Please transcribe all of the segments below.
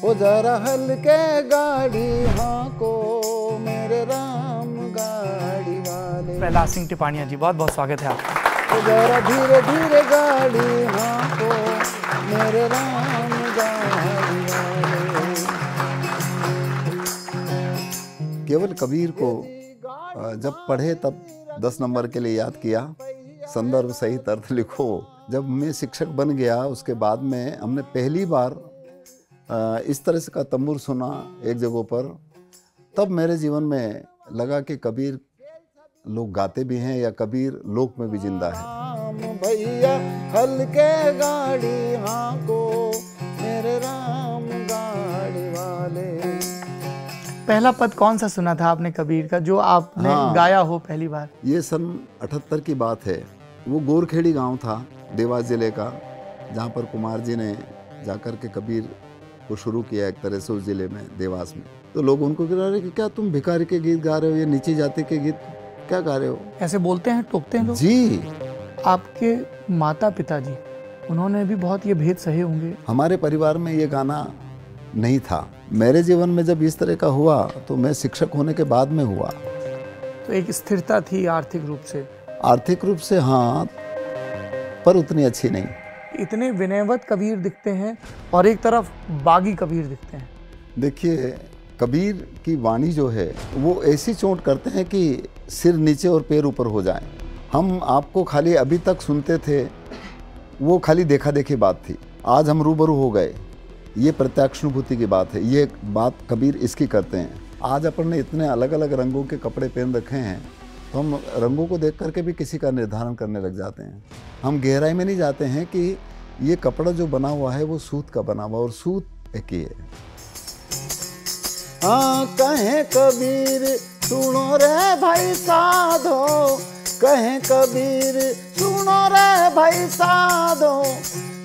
ओ जरा हल्के गाड़ी हाँको मेरे राम गाड़ी वाले। प्रहलाद सिंह टिपाणिया जी, बहुत बहुत स्वागत है आपका। ओ जरा धीरे धीरे गाड़ी हाँको मेरे राम गाड़ी वाले। केवल कबीर को जब पढ़े तब 10 नंबर के लिए याद किया, संदर्भ सहित अर्थ लिखो। जब मैं शिक्षक बन गया उसके बाद में हमने पहली बार इस तरह से का तंबूर सुना एक जगह पर, तब मेरे जीवन में लगा कि कबीर लोग गाते भी हैं या कबीर लोक में भी जिंदा है। भैया हल्के गाड़ी हाँको मेरे राम गाड़ी वाले। पहला पद कौन सा सुना था आपने कबीर का जो आपने गाया हो पहली बार? ये सन 78 की बात है। वो गोरखेड़ी गांव था देवास जिले का, जहाँ पर कुमार जी ने जाकर के कबीर को शुरू किया एक तरह से उस जिले में, देवास में। तो लोग उनको कह रहे कि क्या तुम भिखारी के गीत गा रहे हो या नीची जाति के गीत क्या गा रहे हो? ऐसे बोलते हैं, टोकते हैं लोग जी। आपके माता पिता जी, उन्होंने भी बहुत ये भेद सहे होंगे। हमारे परिवार में ये गाना नहीं था। मेरे जीवन में जब इस तरह का हुआ तो मैं शिक्षक होने के बाद में हुआ। तो एक स्थिरता थी आर्थिक रूप से? आर्थिक रूप से हाँ, पर उतनी अच्छी नहीं। इतने विनयवत कबीर दिखते हैं और एक तरफ बागी कबीर दिखते हैं। देखिए, कबीर की वाणी जो है वो ऐसी चोट करते हैं कि सिर नीचे और पैर ऊपर हो जाएं। हम आपको खाली अभी तक सुनते थे, वो खाली देखा देखी बात थी। आज हम रूबरू हो गए, ये प्रत्यक्षानुभूति की बात है। ये बात कबीर इसकी करते हैं। आज अपन ने इतने अलग अलग रंगों के कपड़े पहन रखे हैं तो हम रंगों को देख करके भी किसी का निर्धारण करने लग जाते हैं। हम गहराई में नहीं जाते हैं कि ये कपड़ा जो बना हुआ है वो सूत का बना हुआ, और सूत एक ही है। हाँ कहे कबीर सुनो रे भाई साधो, कहे कबीर सुनो रे भाई साधो,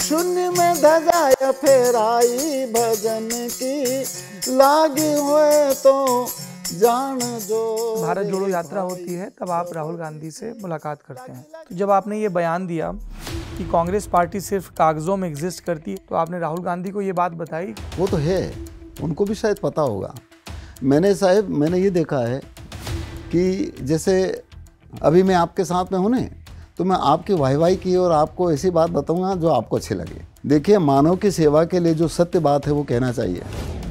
शून्य में धजाया फेराई भजन की लागी हुए तो जान जो। भारत जोड़ो यात्रा होती है तब आप राहुल गांधी से मुलाकात करते हैं। तो जब आपने ये बयान दिया कि कांग्रेस पार्टी सिर्फ कागजों में एग्जिस्ट करती है, तो आपने राहुल गांधी को ये बात बताई? वो तो है, उनको भी शायद पता होगा। मैंने ये देखा है कि जैसे अभी मैं आपके साथ में हूँ ना, तो मैं आपकी वाहवाही की और आपको ऐसी बात बताऊंगा जो आपको अच्छी लगे। देखिए, मानव की सेवा के लिए जो सत्य बात है वो कहना चाहिए।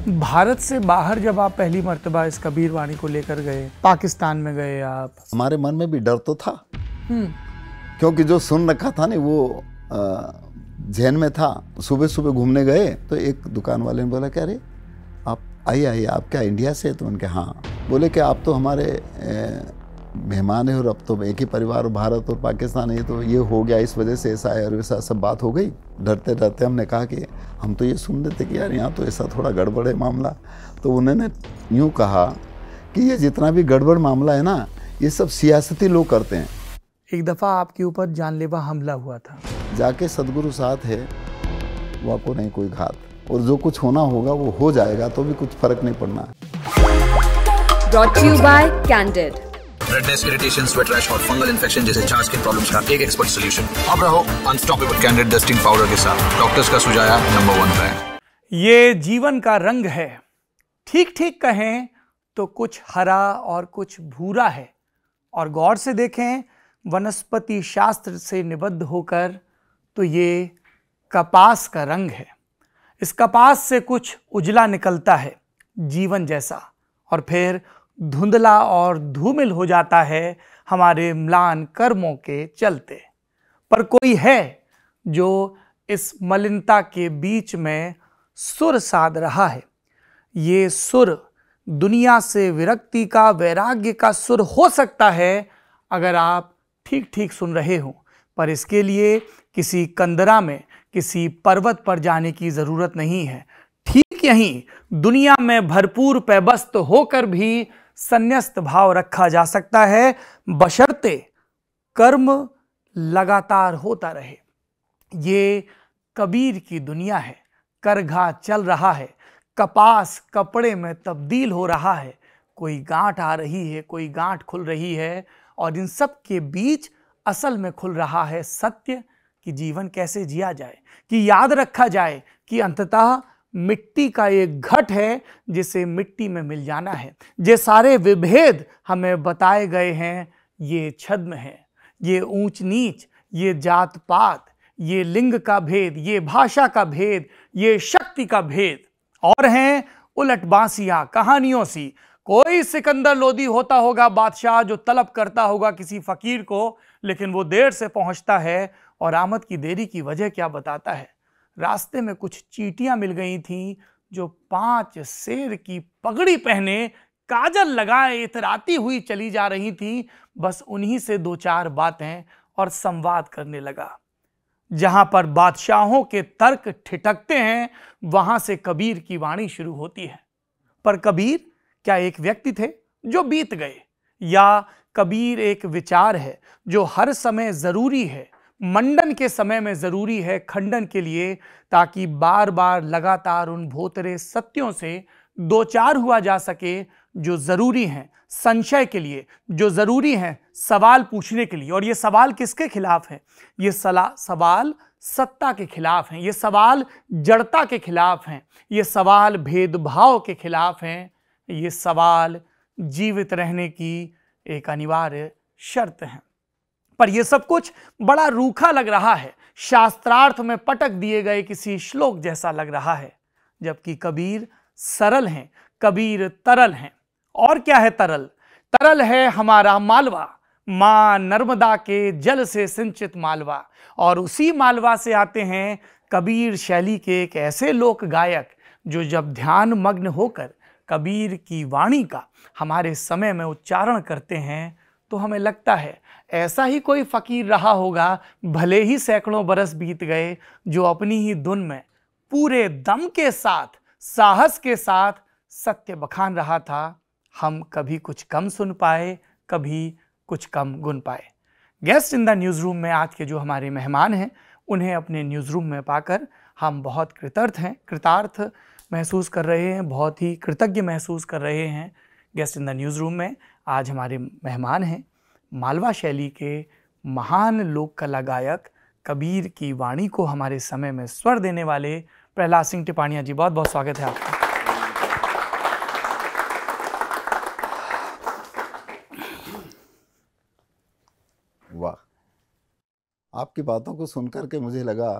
भारत से बाहर जब आप पहली मर्तबा इस कबीर वाणी को लेकर गए, पाकिस्तान में गए आप, हमारे मन में भी डर तो था, क्योंकि जो सुन रखा था ना वो जहन में था। सुबह सुबह घूमने गए तो एक दुकान वाले ने बोला कि अरे आप आइए, आप क्या इंडिया से? तो उनके हाँ। बोले कि आप तो हमारे मेहमान है और अब तो एक ही परिवार, भारत और पाकिस्तान है, तो ये हो गया इस वजह से ऐसा है और वैसा सब बात हो गई। डरते डरते हमने कहा कि हम तो ये सुन रहे थे कि यार यहाँ तो ऐसा थोड़ा गड़बड़ है मामला। तो उन्होंने यूँ कहा कि ये जितना भी गड़बड़ मामला है ना, ये सब सियासती लोग करते हैं। एक दफ़ा आपके ऊपर जानलेवा हमला हुआ था। जाके सदगुरु साथ है, वो आपको नहीं कोई घात, और जो कुछ होना होगा वो हो जाएगा, तो भी कुछ फर्क नहीं पड़ना है। Brought to you by Candid. Redness, irritation, sweat rash और फंगल इन्फेक्शन जैसे छाछ की प्रॉब्लम्स का एक एक्सपर्ट सॉल्यूशन। अब रहो अनस्टॉपेबल कैंडिड डस्टिंग पाउडर के साथ, डॉक्टर्स का सुझाया नंबर 1 ब्रांड। ये जीवन का रंग है, ठीक ठीक कहें तो कुछ हरा और कुछ भूरा है, और गौर से देखें वनस्पति शास्त्र से निबद्ध होकर तो ये कपास का रंग है। इस कपास से कुछ उजला निकलता है जीवन जैसा, और फिर धुंधला और धूमिल हो जाता है हमारे म्लान कर्मों के चलते। पर कोई है जो इस मलिनता के बीच में सुर साध रहा है। ये सुर दुनिया से विरक्ति का, वैराग्य का सुर हो सकता है अगर आप ठीक ठीक सुन रहे हो, पर इसके लिए किसी कंदरा में, किसी पर्वत पर जाने की जरूरत नहीं है। ठीक यहीं दुनिया में भरपूर पैबस्त होकर भी संन्यस्त भाव रखा जा सकता है, बशर्ते कर्म लगातार होता रहे। ये कबीर की दुनिया है। करघा चल रहा है, कपास कपड़े में तब्दील हो रहा है, कोई गांठ आ रही है, कोई गांठ खुल रही है, और इन सब के बीच असल में खुल रहा है सत्य कि जीवन कैसे जिया जाए, कि याद रखा जाए कि अंततः मिट्टी का एक घट है जिसे मिट्टी में मिल जाना है। ये सारे विभेद हमें बताए गए हैं, ये छद्म है, ये ऊंच नीच, ये जात पात, ये लिंग का भेद, ये भाषा का भेद, ये शक्ति का भेद, और हैं उलट बांसियां कहानियों सी। कोई सिकंदर लोदी होता होगा बादशाह जो तलब करता होगा किसी फकीर को, लेकिन वो देर से पहुंचता है और आमद की देरी की वजह क्या बताता है। रास्ते में कुछ चींटियां मिल गई थीं जो 5 शेर की पगड़ी पहने, काजल लगाए इतराती हुई चली जा रही थी। बस उन्हीं से 2-4 बातें और संवाद करने लगा। जहां पर बादशाहों के तर्क ठिठकते हैं, वहां से कबीर की वाणी शुरू होती है। पर कबीर क्या एक व्यक्ति थे जो बीत गए, या कबीर एक विचार है जो हर समय जरूरी है, मंडन के समय में जरूरी है खंडन के लिए, ताकि बार बार लगातार उन भोतरे सत्यों से 2-4 हुआ जा सके जो जरूरी हैं संशय के लिए, जो जरूरी हैं सवाल पूछने के लिए। और ये सवाल किसके खिलाफ है? ये सवाल सत्ता के खिलाफ हैं, ये सवाल जड़ता के खिलाफ हैं, ये सवाल भेदभाव के खिलाफ हैं, ये सवाल जीवित रहने की एक अनिवार्य शर्त है। पर यह सब कुछ बड़ा रूखा लग रहा है, शास्त्रार्थ में पटक दिए गए किसी श्लोक जैसा लग रहा है, जबकि कबीर सरल हैं, कबीर तरल हैं। और क्या है तरल? तरल है हमारा मालवा, मां नर्मदा के जल से सिंचित मालवा। और उसी मालवा से आते हैं कबीर शैली के एक ऐसे लोक गायक जो जब ध्यान मग्न होकर कबीर की वाणी का हमारे समय में उच्चारण करते हैं तो हमें लगता है ऐसा ही कोई फकीर रहा होगा, भले ही सैकड़ों बरस बीत गए, जो अपनी ही धुन में पूरे दम के साथ, साहस के साथ सत्य बखान रहा था। हम कभी कुछ कम सुन पाए, कभी कुछ कम गुन पाए। Guest in the news room में आज के जो हमारे मेहमान हैं, उन्हें अपने न्यूज़ रूम में पाकर हम बहुत कृतार्थ महसूस कर रहे हैं, बहुत ही कृतज्ञ महसूस कर रहे हैं। Guest in the news room में आज हमारे मेहमान हैं मालवा शैली के महान लोक कला गायक, कबीर की वाणी को हमारे समय में स्वर देने वाले प्रहलाद सिंह टिपाणिया जी। बहुत बहुत स्वागत है आपका। वाह, आपकी बातों को सुनकर के मुझे लगा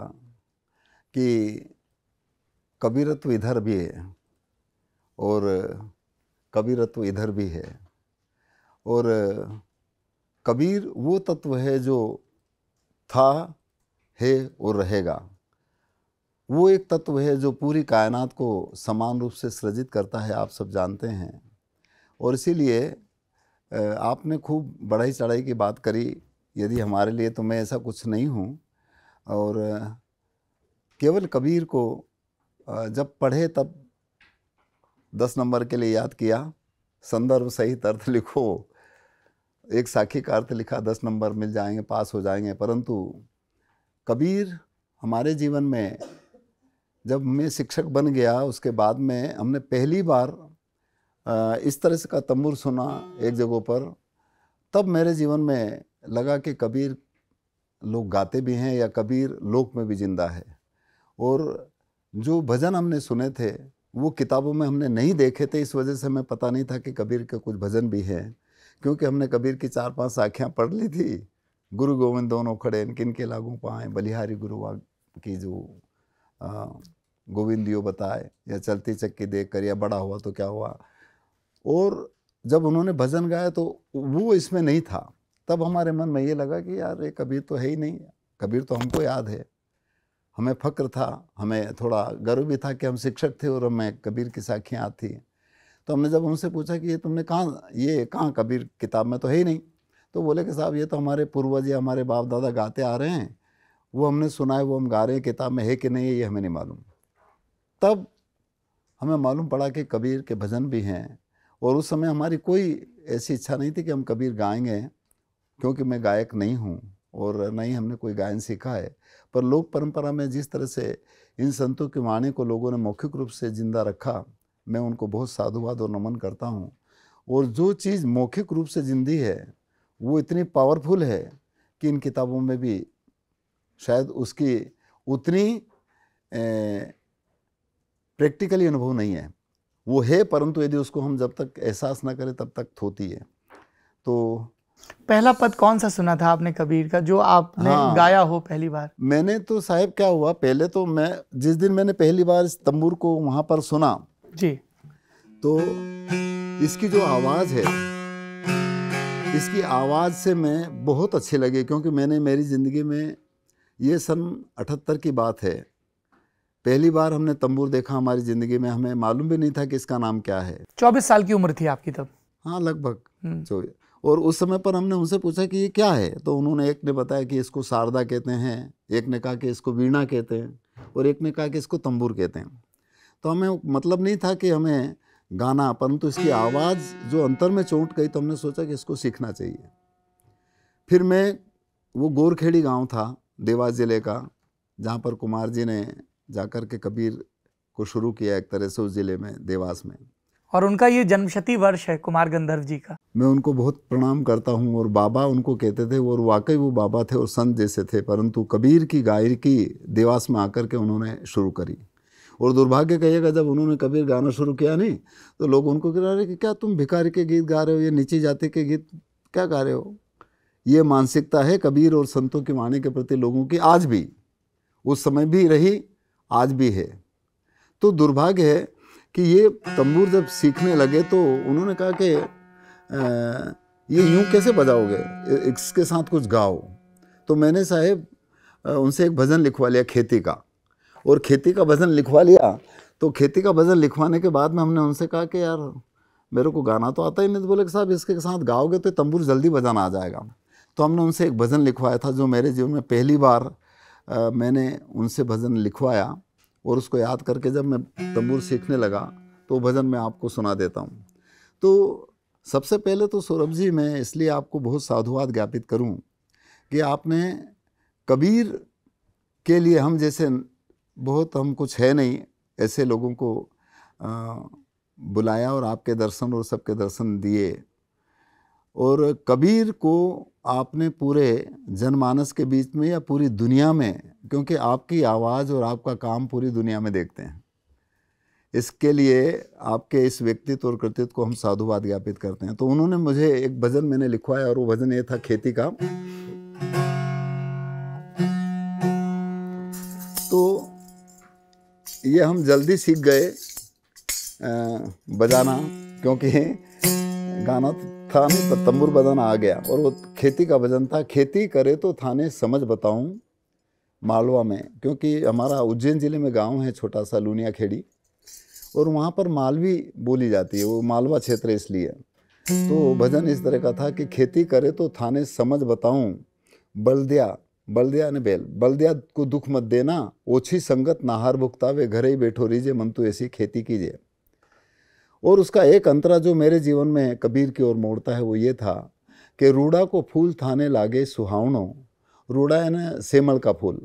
कि कबीरत्व इधर भी है और कबीरत्व इधर भी है, और कबीर वो तत्व है जो था, है और रहेगा। वो एक तत्व है जो पूरी कायनात को समान रूप से सृजित करता है, आप सब जानते हैं। और इसीलिए आपने खूब बढ़ाई चढ़ाई की बात करी। यदि हमारे लिए तो मैं ऐसा कुछ नहीं हूँ, और केवल कबीर को जब पढ़े तब 10 नंबर के लिए याद किया, संदर्भ सहित अर्थ लिखो, एक साखी का अर्थ लिखा, 10 नंबर मिल जाएंगे, पास हो जाएंगे। परंतु कबीर हमारे जीवन में, जब मैं शिक्षक बन गया उसके बाद में हमने पहली बार इस तरह से का तंबूर सुना एक जगह पर, तब मेरे जीवन में लगा कि कबीर लोग गाते भी हैं या कबीर लोक में भी जिंदा है। और जो भजन हमने सुने थे वो किताबों में हमने नहीं देखे थे, इस वजह से हमें पता नहीं था कि कबीर के कुछ भजन भी हैं, क्योंकि हमने कबीर की 4-5 साखियाँ पढ़ ली थी। गुरु गोविंद दोनों खड़े किनके लागू पाएँ, बलिहारी गुरुवा की जो गोविंदियो बताए, या चलती चक्की देख कर, या बड़ा हुआ तो क्या हुआ। और जब उन्होंने भजन गाया तो वो इसमें नहीं था। तब हमारे मन में ये लगा कि यार ये कबीर तो है ही नहीं, कबीर तो हमको याद है। हमें फ़क्र था, हमें थोड़ा गर्व भी था कि हम शिक्षक थे और हमें कबीर की साखियाँ आती। तो हमने जब उनसे पूछा कि ये तुमने कहाँ कबीर किताब में तो है ही नहीं, तो बोले कि साहब ये तो हमारे पूर्वज या हमारे बाप दादा गाते आ रहे हैं, वो हमने सुना है, वो हम गा रहे हैं, किताब में है कि नहीं है ये हमें नहीं मालूम। तब हमें मालूम पड़ा कि कबीर के भजन भी हैं, और उस समय हमारी कोई ऐसी इच्छा नहीं थी कि हम कबीर गाएंगे, क्योंकि मैं गायक नहीं हूँ और नहीं हमने कोई गायन सीखा है। पर लोक परंपरा में जिस तरह से इन संतों की वाणी को लोगों ने मौखिक रूप से जिंदा रखा, मैं उनको बहुत साधुवाद और नमन करता हूँ। और जो चीज़ मौखिक रूप से जिंदी है वो इतनी पावरफुल है कि इन किताबों में भी शायद उसकी उतनी प्रैक्टिकली अनुभव नहीं है, वो है, परंतु यदि उसको हम जब तक एहसास ना करें तब तक होती है। तो पहला पद कौन सा सुना था आपने कबीर का जो आपने गाया हो पहली बार? मैंने तो साहब क्या हुआ, पहले तो मैं जिस दिन मैंने पहली बार इस तंबूर को वहाँ पर सुना जी, तो इसकी जो आवाज़ है, इसकी आवाज़ से मैं बहुत अच्छी लगी, क्योंकि मैंने मेरी ज़िंदगी में, ये सन 78 की बात है, पहली बार हमने तंबूर देखा हमारी ज़िंदगी में। हमें मालूम भी नहीं था कि इसका नाम क्या है। 24 साल की उम्र थी आपकी तब? हाँ, लगभग 24। और उस समय पर हमने उनसे पूछा कि ये क्या है, तो उन्होंने, एक ने बताया कि इसको शारदा कहते हैं, एक ने कहा कि इसको वीणा कहते हैं, और एक ने कहा कि इसको तंबूर कहते हैं। तो हमें मतलब नहीं था कि हमें गाना, परंतु इसकी आवाज़ जो अंतर में चोट गई, तो हमने सोचा कि इसको सीखना चाहिए। फिर मैं, वो गोरखेड़ी गांव था देवास ज़िले का, जहां पर कुमार जी ने जाकर के कबीर को शुरू किया एक तरह से उस ज़िले में, देवास में। और उनका ये जन्मशती वर्ष है कुमार गंधर्व जी का। मैं उनको बहुत प्रणाम करता हूँ, और बाबा उनको कहते थे, और वाकई वो बाबा थे और संत जैसे थे, परंतु कबीर की गायकी देवास में आकर के उन्होंने शुरू करी। और दुर्भाग्य कहिएगा, जब उन्होंने कबीर गाना शुरू किया नहीं, तो लोग उनको कह रहे कि क्या तुम भिखारी के गीत गा रहे हो, ये नीची जाति के गीत क्या गा रहे हो। ये मानसिकता है कबीर और संतों की वाणी के प्रति लोगों की, आज भी, उस समय भी रही, आज भी है। तो दुर्भाग्य है कि ये तंबूर जब सीखने लगे तो उन्होंने कहा कि ये यूं कैसे बजाओगे, इसके साथ कुछ गाओ। तो मैंने साहेब उनसे एक भजन लिखवा लिया खेती का, और खेती का भजन लिखवा लिया। तो खेती का भजन लिखवाने के बाद में हमने उनसे कहा कि यार मेरे को गाना तो आता ही नहीं। तो बोले कि साहब इसके साथ गाओगे तो तंबूर जल्दी बजाना आ जाएगा। तो हमने उनसे एक भजन लिखवाया था, जो मेरे जीवन में पहली बार मैंने उनसे भजन लिखवाया, और उसको याद करके जब मैं तंबूर सीखने लगा तो वो भजन मैं आपको सुना देता हूँ। तो सबसे पहले तो सौरभ जी, मैं इसलिए आपको बहुत साधुवाद ज्ञापित करूँ कि आपने कबीर के लिए, हम जैसे बहुत, हम कुछ है नहीं, ऐसे लोगों को बुलाया और आपके दर्शन और सबके दर्शन दिए। और कबीर को आपने पूरे जनमानस के बीच में या पूरी दुनिया में, क्योंकि आपकी आवाज़ और आपका काम पूरी दुनिया में देखते हैं, इसके लिए आपके इस व्यक्तित्व और कृतित्व को हम साधुवाद ज्ञापित करते हैं। तो उन्होंने मुझे एक भजन मैंने लिखवाया, और वो भजन ये था खेती का। तो ये हम जल्दी सीख गए बजाना, क्योंकि गाना था नहीं पर तंबूर बजाना आ गया। और वो खेती का भजन था, खेती करे तो थाने समझ बताऊं मालवा में, क्योंकि हमारा उज्जैन ज़िले में गांव है छोटा सा लूनिया खेड़ी, और वहाँ पर मालवी बोली जाती है, वो मालवा क्षेत्र इसलिए। तो भजन इस तरह का था कि खेती करे तो थाने समझ बताऊं, बलदिया, बलदिया ने बैल, बलदिया को दुख मत देना, ओछी संगत नाहार भुगतावे, घरे ही बैठो रीजे, मन तो ऐसी खेती कीजिए। और उसका एक अंतरा जो मेरे जीवन में कबीर की ओर मोड़ता है, वो ये था कि रूड़ा को फूल थाने लागे सुहावनो, रूड़ा है ना सेमल का फूल,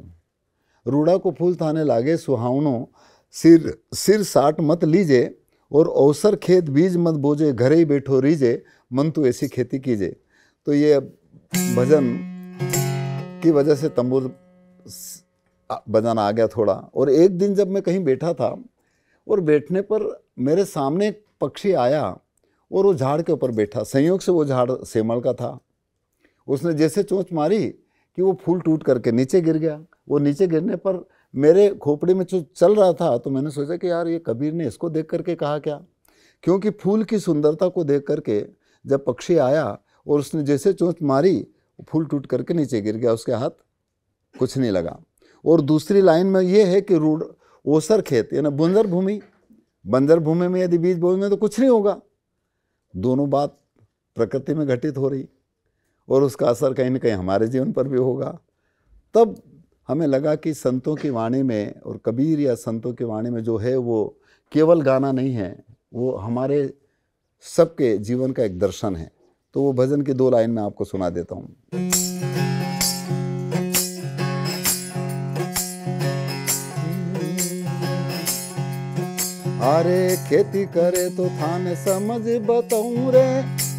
रूड़ा को फूल थाने लागे सुहावनो, सिर साट मत लीजे, और अवसर खेत बीज मत बोझे, घरे ही बैठो रीजे, मन तो ऐसी खेती कीजिए। तो ये भजन की वजह से तंबूर बजाना आ गया थोड़ा। और एक दिन जब मैं कहीं बैठा था, और बैठने पर मेरे सामने एक पक्षी आया, और वो झाड़ के ऊपर बैठा, संयोग से वो झाड़ सेमल का था। उसने जैसे चोंच मारी कि वो फूल टूट करके नीचे गिर गया। वो नीचे गिरने पर मेरे खोपड़ी में जो चल रहा था, तो मैंने सोचा कि यार ये कबीर ने इसको देख करके कहा क्या, क्योंकि फूल की सुंदरता को देख करके जब पक्षी आया और उसने जैसे चोंच मारी, फूल टूट करके नीचे गिर गया, उसके हाथ कुछ नहीं लगा। और दूसरी लाइन में ये है कि ओसर खेत यानी बंजर भूमि, बंजर भूमि में यदि बीज बोएंगे तो कुछ नहीं होगा। दोनों बात प्रकृति में घटित हो रही, और उसका असर कहीं ना कहीं हमारे जीवन पर भी होगा। तब हमें लगा कि संतों की वाणी में, और कबीर या संतों की वाणी में जो है वो केवल गाना नहीं है, वो हमारे सबके जीवन का एक दर्शन है। तो वो भजन की 2 लाइन में आपको सुना देता हूँ। अरे खेती करे तो थाने समझ बताऊं रे,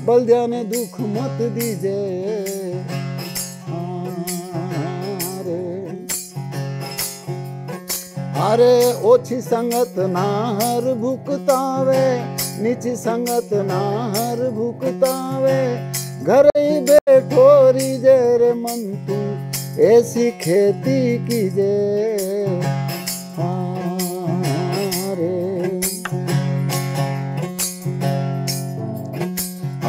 बलदिया ने दुख मत दीजे, अरे ओछी संगत ना हर भुगतावे, नीची संगत ना हर भुगतावे, घर ही बैठो रीजे रे मन तू ऐसी खेती कीजे।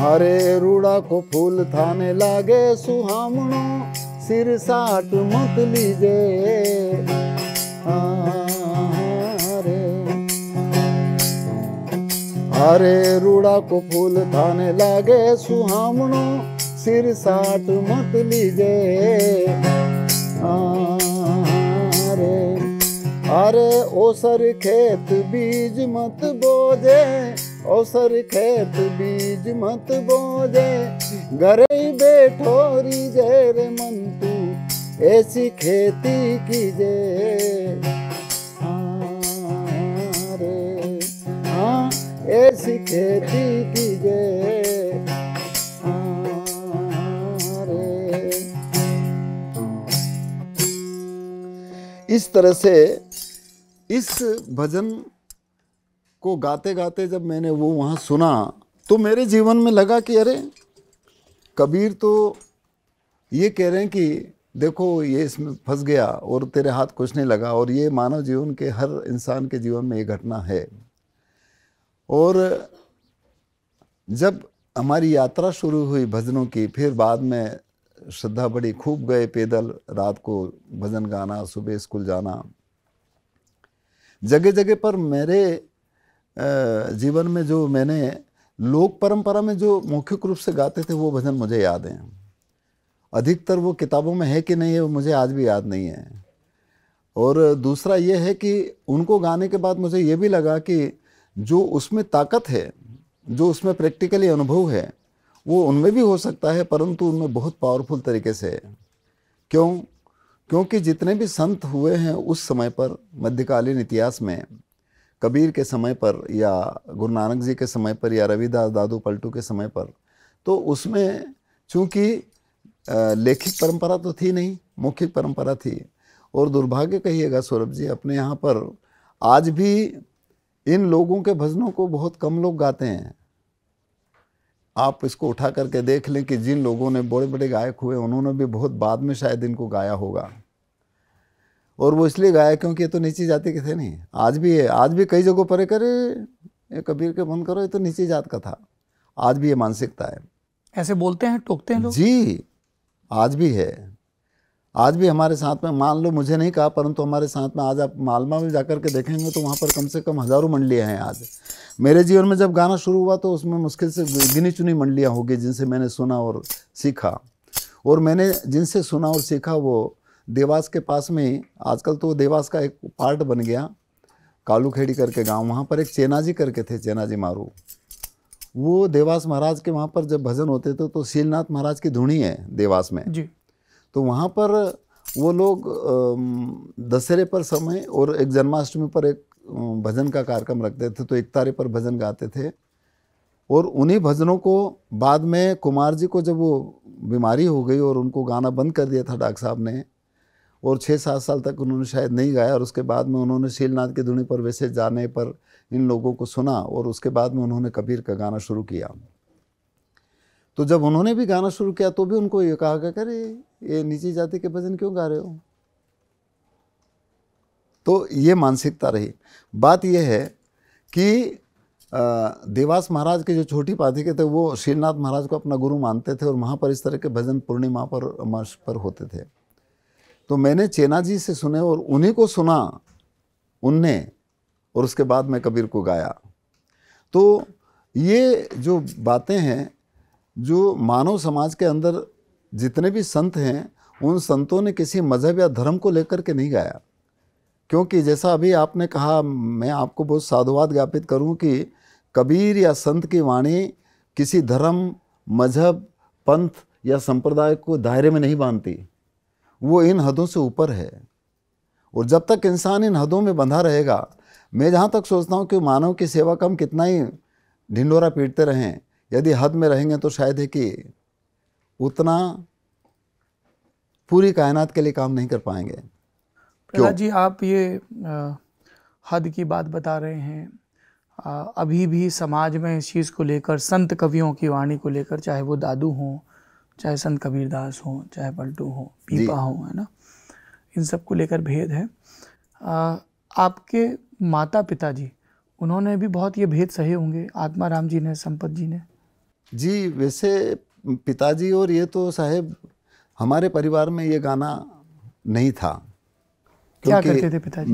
अरे रूड़ा को फूल थाने लागे सुहामणो, सिर साट मत लीजे। अरे रूड़ा को फूल थाने लागे सुहामणो, सिर साट मत लीजे। अरे ओसर खेत बीज मत बोजे, ओसर खेत बीज मत बोजे, घर ही बैठो रीजे रे मन तू ऐसी खेती कीजे। हाँ ऐसी खेती कीजे। इस तरह से इस भजन को गाते गाते जब मैंने वो वहाँ सुना तो मेरे जीवन में लगा कि अरे कबीर तो ये कह रहे हैं कि देखो ये इसमें फंस गया और तेरे हाथ कुछ नहीं लगा, और ये मानव जीवन के हर इंसान के जीवन में ये घटना है। और जब हमारी यात्रा शुरू हुई भजनों की, फिर बाद में श्रद्धा बड़ी, खूब गए पैदल, रात को भजन गाना, सुबह स्कूल जाना। जगह जगह पर मेरे जीवन में जो मैंने लोक परंपरा में जो मौखिक रूप से गाते थे वो भजन मुझे याद हैं। अधिकतर वो किताबों में है कि नहीं है वो मुझे आज भी याद नहीं है। और दूसरा ये है कि उनको गाने के बाद मुझे ये भी लगा कि जो उसमें ताकत है, जो उसमें प्रैक्टिकली अनुभव है, वो उनमें भी हो सकता है, परंतु उनमें बहुत पावरफुल तरीके से है। क्यों? क्योंकि जितने भी संत हुए हैं उस समय पर, मध्यकालीन इतिहास में, कबीर के समय पर या गुरु नानक जी के समय पर या रविदास दादू पलटू के समय पर, तो उसमें चूँकि लेखिक परंपरा तो थी नहीं, मौखिक परंपरा थी। और दुर्भाग्य कहिएगा सौरभ जी, अपने यहाँ पर आज भी इन लोगों के भजनों को बहुत कम लोग गाते हैं। आप इसको उठा करके देख लें कि जिन लोगों ने बड़े बड़े गायक हुए उन्होंने भी बहुत बाद में शायद इनको गाया होगा, और वो इसलिए गाया क्योंकि ये तो नीची जाति के थे नहीं। आज भी है, आज भी कई जगहों पर करे ये कबीर के बंद करो, ये तो नीची जात का था। आज भी ये मानसिकता है, ऐसे बोलते हैं, टोकते हैं लोग जी, आज भी है। आज भी हमारे साथ में, मान लो मुझे नहीं कहा, परंतु हमारे साथ में आज आप मालवा में जाकर के देखेंगे तो वहाँ पर कम से कम हज़ारों मंडलियाँ हैं। आज मेरे जीवन में जब गाना शुरू हुआ तो उसमें मुश्किल से गिनी चुनी मंडलियाँ होगी जिनसे मैंने सुना और सीखा। और मैंने जिनसे सुना और सीखा वो देवास के पास में ही, आजकल तो देवास का एक पार्ट बन गया, कालूखेड़ी करके गांव, वहाँ पर एक चेनाजी करके थे, चेनाजी मारू। वो देवास महाराज के वहाँ पर जब भजन होते थे तो शीलनाथ महाराज की धुनी है देवास में जी। तो वहाँ पर वो लोग दशहरे पर समय और एक जन्माष्टमी पर एक भजन का कार्यक्रम रखते थे, तो एकतारे पर भजन गाते थे। और उन्हीं भजनों को बाद में कुमार जी को जब वो बीमारी हो गई और उनको गाना बंद कर दिया था डॉक्टर साहब ने, और 6-7 साल तक उन्होंने शायद नहीं गाया, और उसके बाद में उन्होंने शीलनाथ की धुनी पर वैसे जाने पर इन लोगों को सुना, और उसके बाद में उन्होंने कबीर का गाना शुरू किया। तो जब उन्होंने भी गाना शुरू किया तो भी उनको ये कहा कि अरे ये नीची जाति के भजन क्यों गा रहे हो। तो ये मानसिकता रही। बात यह है कि देवास महाराज के जो छोटी पाथी के थे वो शीलनाथ महाराज को अपना गुरु मानते थे, और वहाँ पर इस तरह के भजन पूर्णिमा पर, अमावस पर होते थे। तो मैंने चेना जी से सुने और उन्हीं को सुना उनने, और उसके बाद मैं कबीर को गाया। तो ये जो बातें हैं, जो मानव समाज के अंदर जितने भी संत हैं, उन संतों ने किसी मजहब या धर्म को लेकर के नहीं गाया। क्योंकि जैसा अभी आपने कहा, मैं आपको बहुत साधुवाद ज्ञापित करूं कि कबीर या संत की वाणी किसी धर्म, मजहब, पंथ या संप्रदाय को दायरे में नहीं बांधती। वो इन हदों से ऊपर है, और जब तक इंसान इन हदों में बंधा रहेगा, मैं जहाँ तक सोचता हूँ कि मानव की सेवा का हम कितना ही ढिंडोरा पीटते रहें, यदि हद में रहेंगे तो शायद है कि उतना पूरी कायनात के लिए काम नहीं कर पाएंगे। प्रहलाद जी, आप ये हद की बात बता रहे हैं। अभी भी समाज में इस चीज़ को लेकर, संत कवियों की वाणी को लेकर, चाहे वो दादू हों, चाहे संत कबीरदास हों, चाहे पलटू हो, पीपा हो, है ना, इन सब को लेकर भेद है। आपके माता पिता जी, उन्होंने भी बहुत ये भेद सहे होंगे, आत्माराम जी ने, संपत जी ने। जी, वैसे पिताजी और ये तो साहेब हमारे परिवार में ये गाना नहीं था। क्या करते थे पिताजी?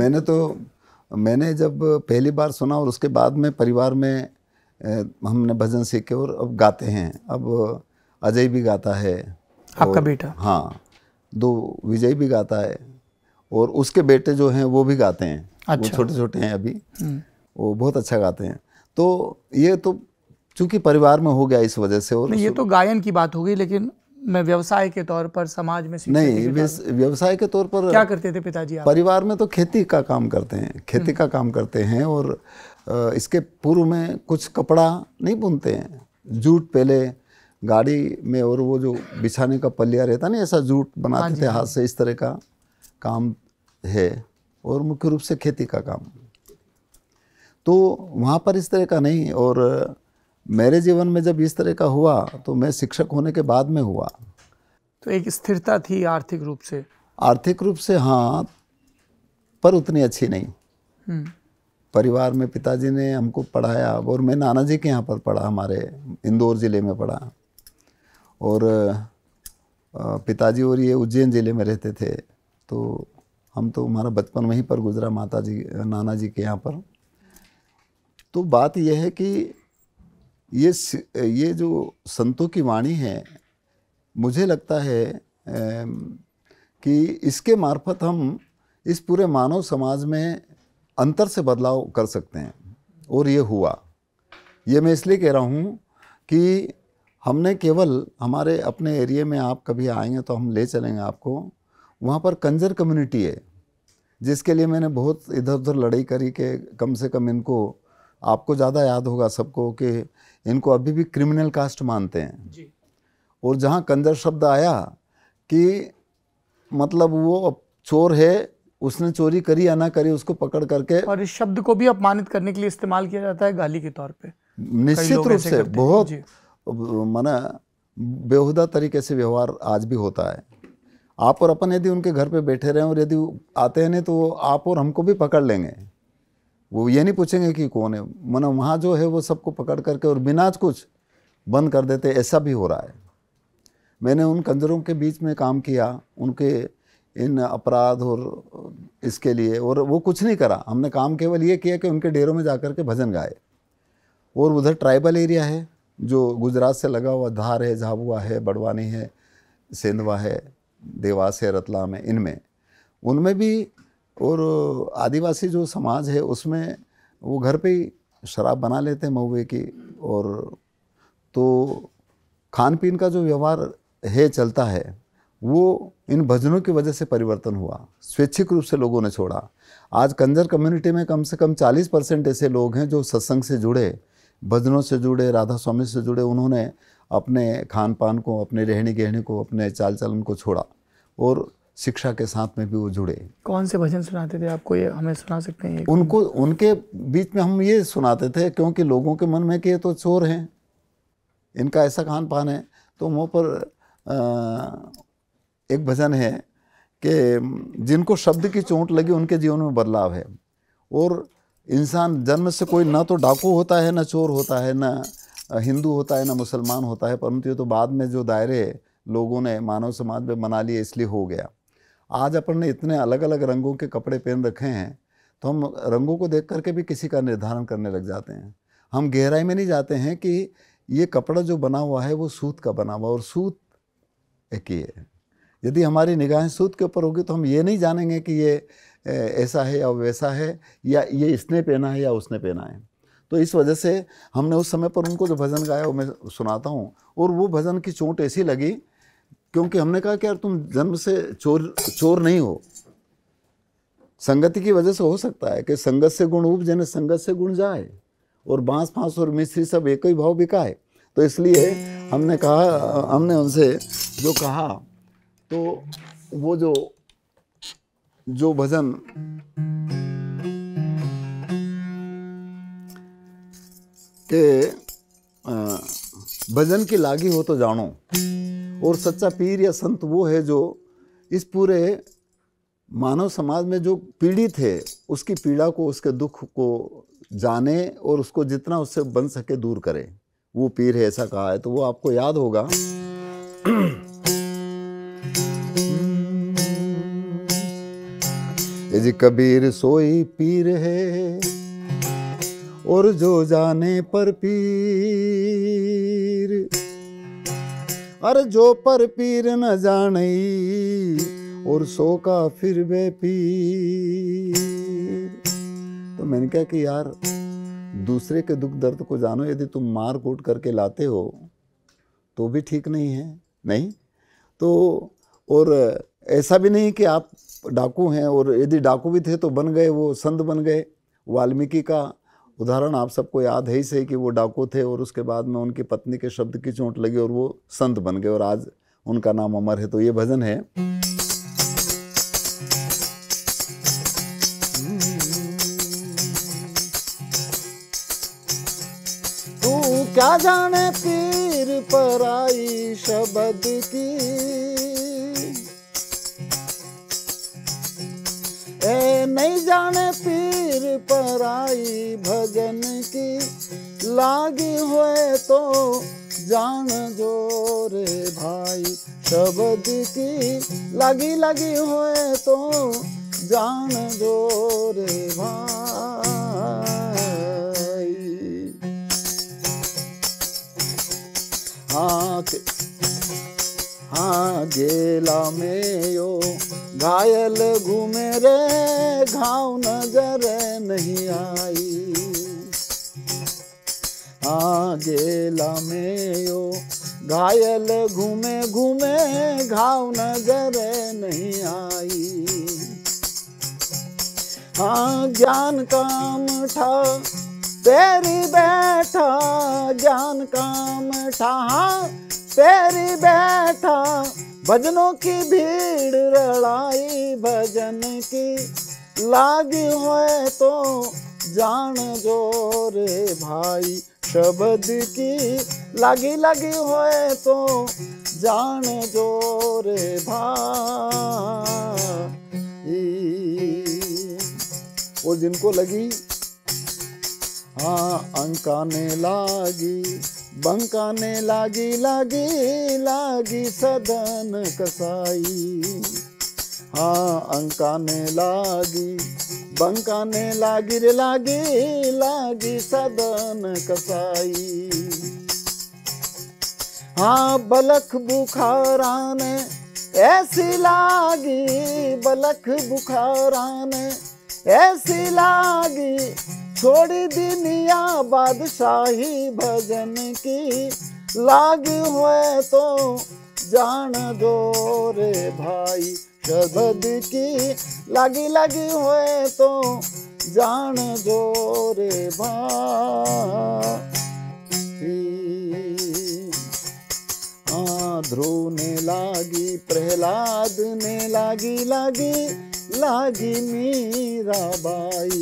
मैंने जब पहली बार सुना और उसके बाद में परिवार में हमने भजन सीखे और अब गाते हैं। अब अजय भी गाता है, आपका बेटा? हाँ, 2 विजय भी गाता है और उसके बेटे जो हैं वो भी गाते हैं। अच्छा। वो छोटे छोटे हैं अभी, वो बहुत अच्छा गाते हैं। तो ये तो चूंकि परिवार में हो गया इस वजह से। और ये तो गायन की बात हो गई, लेकिन मैं व्यवसाय के तौर पर, समाज में नहीं, व्यवसाय के तौर पर क्या करते थे पिताजी आप? परिवार में तो खेती का काम करते हैं, खेती का काम करते हैं। और इसके पूर्व में कुछ कपड़ा नहीं बुनते हैं, जूट पहले गाड़ी में, और वो जो बिछाने का पल्लिया रहता नहीं, ऐसा जूट बनाते थे हाथ से, इस तरह का काम है। और मुख्य रूप से खेती का काम। तो वहाँ पर इस तरह का नहीं। और मेरे जीवन में जब इस तरह का हुआ तो मैं शिक्षक होने के बाद में हुआ। तो एक स्थिरता थी आर्थिक रूप से? आर्थिक रूप से हाँ, पर उतनी अच्छी नहीं। परिवार में पिताजी ने हमको पढ़ाया और मैं नाना जी के यहाँ पर पढ़ा, हमारे इंदौर ज़िले में पढ़ा। और पिताजी और ये उज्जैन ज़िले में रहते थे, तो हम तो, हमारा बचपन वहीं पर गुजरा, नाना जी के यहाँ पर। तो बात यह है कि ये जो संतों की वाणी है, मुझे लगता है कि इसके मार्फत हम इस पूरे मानव समाज में अंतर से बदलाव कर सकते हैं। और ये हुआ। ये मैं इसलिए कह रहा हूँ कि हमने केवल हमारे अपने एरिया में, आप कभी आएंगे तो हम ले चलेंगे आपको, वहाँ पर कंजर कम्युनिटी है, जिसके लिए मैंने बहुत इधर उधर लड़ाई करी कि कम से कम इनको, आपको ज़्यादा याद होगा सबको कि इनको अभी भी क्रिमिनल कास्ट मानते हैं जी। और जहाँ कंजर शब्द आया कि मतलब वो अब चोर है, उसने चोरी करी या ना करी, उसको पकड़ करके, और इस शब्द को भी अपमानित करने के लिए इस्तेमाल किया जाता है, गाली के तौर पे। निश्चित रूप से बहुत माना बेहुदा तरीके से व्यवहार आज भी होता है। आप और अपन यदि उनके घर पे बैठे रहें और यदि आते हैं नहीं, तो आप और हमको भी पकड़ लेंगे। वो ये नहीं पूछेंगे कि कौन है, माना वहाँ जो है वो सबको पकड़ करके और बिना कुछ बंद कर देते। ऐसा भी हो रहा है। मैंने उन कंजरों के बीच में काम किया, उनके इन अपराध और इसके लिए, और वो कुछ नहीं करा। हमने काम केवल ये किया कि उनके डेरों में जाकर के भजन गाए। और उधर ट्राइबल एरिया है जो गुजरात से लगा हुआ, धार है, झाबुआ है, बड़वानी है, सेंधवा है, देवास है, रतलाम है, इनमें, उनमें भी। और आदिवासी जो समाज है उसमें वो घर पे ही शराब बना लेते हैं महुए की। और तो खान पीन का जो व्यवहार है, चलता है, वो इन भजनों की वजह से परिवर्तन हुआ। स्वैच्छिक रूप से लोगों ने छोड़ा। आज कंजर कम्युनिटी में कम से कम 40% ऐसे लोग हैं जो सत्संग से जुड़े, भजनों से जुड़े, राधा स्वामी से जुड़े। उन्होंने अपने खान पान को, अपने रहनी गहने को, अपने चाल चलन को छोड़ा और शिक्षा के साथ में भी वो जुड़े। कौन से भजन सुनाते थे आपको, ये हमें सुना सकते हैं? उनको, उनके बीच में हम ये सुनाते थे, क्योंकि लोगों के मन में कि ये तो चोर हैं, इनका ऐसा खान पान है। तो मुँह पर एक भजन है कि जिनको शब्द की चोट लगी उनके जीवन में बदलाव है। और इंसान जन्म से कोई ना तो डाकू होता है, ना चोर होता है, ना हिंदू होता है, ना मुसलमान होता है, परंतु ये तो बाद में जो दायरे लोगों ने मानव समाज में बना लिए, इसलिए हो गया। आज अपन ने इतने अलग अलग रंगों के कपड़े पहन रखे हैं, तो हम रंगों को देख करके भी किसी का निर्धारण करने लग जाते हैं। हम गहराई में नहीं जाते हैं कि ये कपड़ा जो बना हुआ है वो सूत का बना हुआ, और सूत एक ही है। यदि हमारी निगाहें सूत के ऊपर होगी तो हम ये नहीं जानेंगे कि ये ऐसा है या वैसा है, या ये इसने पहना है या उसने पहना है। तो इस वजह से हमने उस समय पर उनको जो भजन गाया वो मैं सुनाता हूँ। और वो भजन की चोट ऐसी लगी, क्योंकि हमने कहा कि यार तुम जन्म से चोर नहीं हो। संगति की वजह से हो सकता है कि संगत से गुण उपजे, संगत से गुण जाए, और बांस फांस और मिश्री सब एक ही भाव बिकाए। तो इसलिए हमने कहा, हमने उनसे जो कहा, तो वो जो जो भजन के भजन की लागी हो तो जानो, और सच्चा पीर या संत वो है जो इस पूरे मानव समाज में जो पीड़ित है उसकी पीड़ा को, उसके दुख को जाने और उसको जितना उससे बन सके दूर करे, वो पीर है, ऐसा कहा है। तो वो आपको याद होगा जी कबीर सोई पीर है और जो जाने पर पीर, अरे जो पर पीर न जाने और सो का फिर बे पीर। तो मैंने कहा कि यार दूसरे के दुख दर्द को जानो, यदि तुम मार कूट करके लाते हो तो भी ठीक नहीं है, नहीं तो। और ऐसा भी नहीं कि आप डाकू हैं, और यदि डाकू भी थे तो बन गए, वो संत बन गए। वाल्मीकि का उदाहरण आप सबको याद है ही सही कि वो डाकू थे और उसके बाद में उनकी पत्नी के शब्द की चोट लगी और वो संत बन गए और आज उनका नाम अमर है। तो ये भजन है। तू क्या जाने पीर पराई शब्द की, ए नहीं जाने पीर पराई भजन की, लागी हुए तो जान जो रे भाई शब्द की, लागी लगी हुए तो जान जो रे भाई। हाँ गेला में यो घायल घूमे रे, घाव नजर नहीं आई। हाँ गेला में यो घायल घूमे घूमे, घाव नजर नहीं आई। हाँ ज्ञान काम ठा तेरी बैठा, ज्ञान काम ठा तेरी बैठा, भजनों की भीड़ रड़ाई भजन की, लागी हुए तो जान जो रे भाई शब्द की, लागी लगी हुए तो जान जो रे भाई। वो जिनको लगी हाँ अंकाने लागी, बंकाने लागी, लागी लागी सदन कसाई। हाँ अंकाने लागी, बंकाने लागी रे, लागी लागी सदन कसाई। हाँ बलख बुखाराने ऐसी लागी, बलख बुखाराने ऐसी लागी, छोड़ी दुनिया बादशाही भजन की, लागी हुए तो जान दो रे भाई शब्द की, लागी लगी हुए तो जान दो रे भाई। ध्रुव ने लागी, प्रहलाद ने लागी, लागी लागी मीराबाई।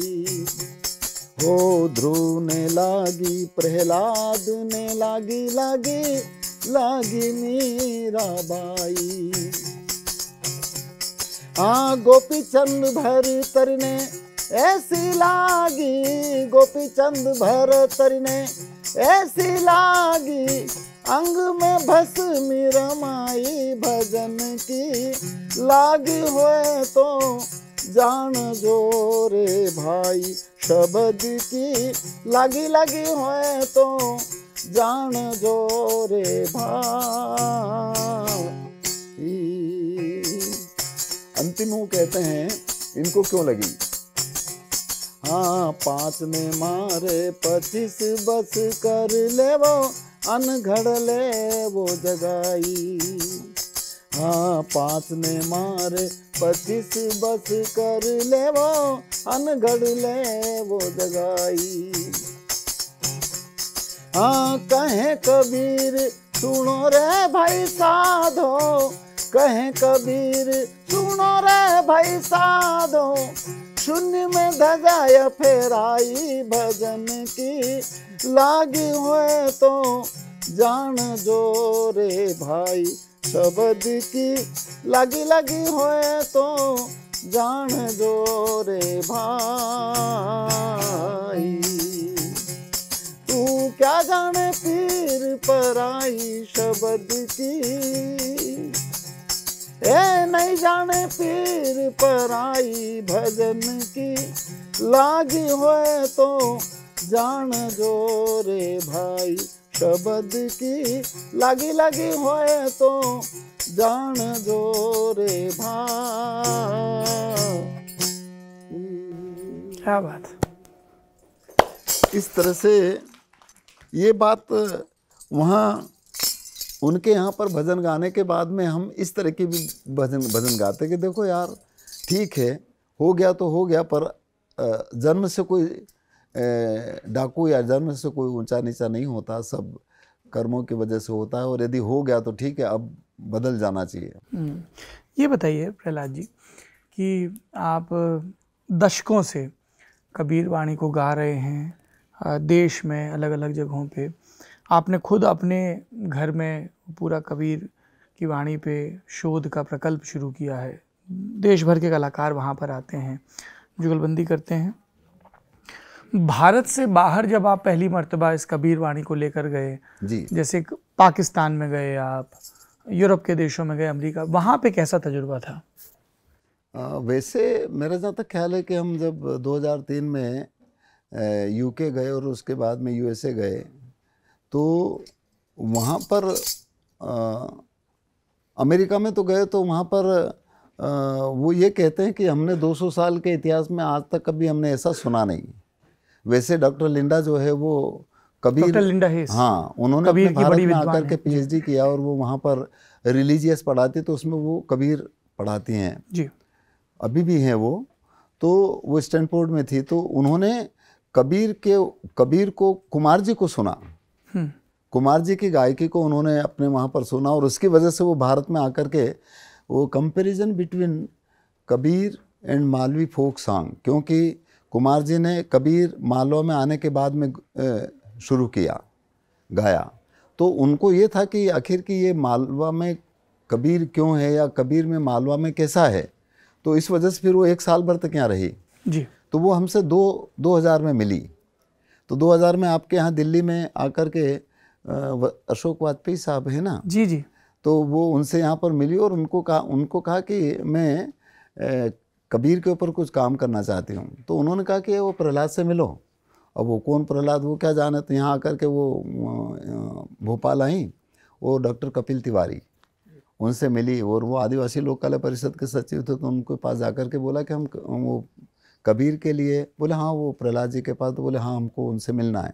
हो ध्रुव ने लागी, प्रहलाद ने लागी, लागी लागी मीराबाई। हाँ गोपी चंद भरतर ने ऐसी लागी, गोपी चंद भरतर ने ऐसी लागी, अंग में भस्मी रमाई भजन की, लागी हुए तो जान जो रे भाई शब्द की, लागी लगी हुए तो जान जो रे भाई। अंतिम वो कहते हैं इनको क्यों लगी। हाँ 5 ने मारे 25 बस कर ले वो, अनघड़ ले वो जगाई। हाँ 5 ने मारे 25 बस कर ले वो, अनघड़ ले वो जगाई। हाँ कहे कबीर सुनो रे भाई साधो, कहें कबीर सुनो रे भाई साधो, शून्य में धजाया फेराई भजन की, लागी हुए तो जान जो रे भाई शब्द की, लगी लगी हुए तो जान जो रे भाई। तू क्या जाने पीर पराई शब्द की, ए नहीं जाने पीर पराई भजन की, लागी हुए तो जान जो रे भाई शब्द की, लगी लगी हुए तो जान जो रे भाई। क्या बात। इस तरह से ये बात वहाँ उनके यहाँ पर भजन गाने के बाद में हम इस तरह की भी भजन गाते कि देखो यार ठीक है, हो गया तो हो गया, पर जन्म से कोई डाकू या जन्म से कोई ऊंचा नीचा नहीं होता, सब कर्मों की वजह से होता है, और यदि हो गया तो ठीक है, अब बदल जाना चाहिए। ये बताइए प्रहलाद जी कि आप दशकों से कबीर वाणी को गा रहे हैं, देश में अलग अलग जगहों पे, आपने खुद अपने घर में पूरा कबीर की वाणी पे शोध का प्रकल्प शुरू किया है, देश भर के कलाकार वहाँ पर आते हैं, जुगलबंदी करते हैं। भारत से बाहर जब आप पहली मर्तबा इस कबीर वाणी को लेकर गए जी, जैसे पाकिस्तान में गए, आप यूरोप के देशों में गए, अमेरिका, वहाँ पे कैसा तजुर्बा था? वैसे मेरा जहाँ तक ख्याल है कि हम जब 2003 में यूके गए और उसके बाद में यूएसए गए, तो वहाँ पर अमेरिका में तो गए तो वहाँ पर वो ये कहते हैं कि हमने 200 साल के इतिहास में आज तक कभी हमने ऐसा सुना नहीं। वैसे डॉक्टर लिंडा जो है वो कबीर, डॉक्टर लिंडा हेस, हाँ, उन्होंने कबीर अपने की भारत बड़ी में विद्वान आकर के हैं। पीएचडी किया और वो वहाँ पर रिलीजियस पढ़ाती, तो उसमें वो कबीर पढ़ाती हैं जी, अभी भी हैं वो। तो वो स्टैनफोर्ड में थी, तो उन्होंने कबीर को कुमार जी को सुना, कुमार जी की गायकी को उन्होंने अपने वहाँ पर सुना, और उसकी वजह से वो भारत में आकर के वो comparison between Kabir and Malvi folk song, क्योंकि कुमार जी ने कबीर मालवा में आने के बाद में शुरू किया गाया, तो उनको ये था कि आखिर कि ये मालवा में कबीर क्यों है या कबीर में मालवा में कैसा है, तो इस वजह से फिर वो 1 साल भर तक यहाँ रही जी। तो वो हमसे 2000 में मिली। तो 2000 में आपके यहाँ दिल्ली में आकर के अशोक वाजपेयी साहब है ना जी जी, तो वो उनसे यहाँ पर मिली और उनको कहा कि मैं कबीर के ऊपर कुछ काम करना चाहती हूँ। तो उन्होंने कहा कि वो प्रहलाद से मिलो। अब वो कौन प्रहलाद, वो क्या जाने, तो यहाँ आकर के वो भोपाल आई और डॉक्टर कपिल तिवारी उनसे मिली, और वो आदिवासी लोक कला परिषद के सचिव थे, तो उनके पास जाकर के बोला कि हम वो कबीर के लिए, बोले हाँ वो प्रहलाद जी के पास, तो बोले हाँ हमको उनसे मिलना है।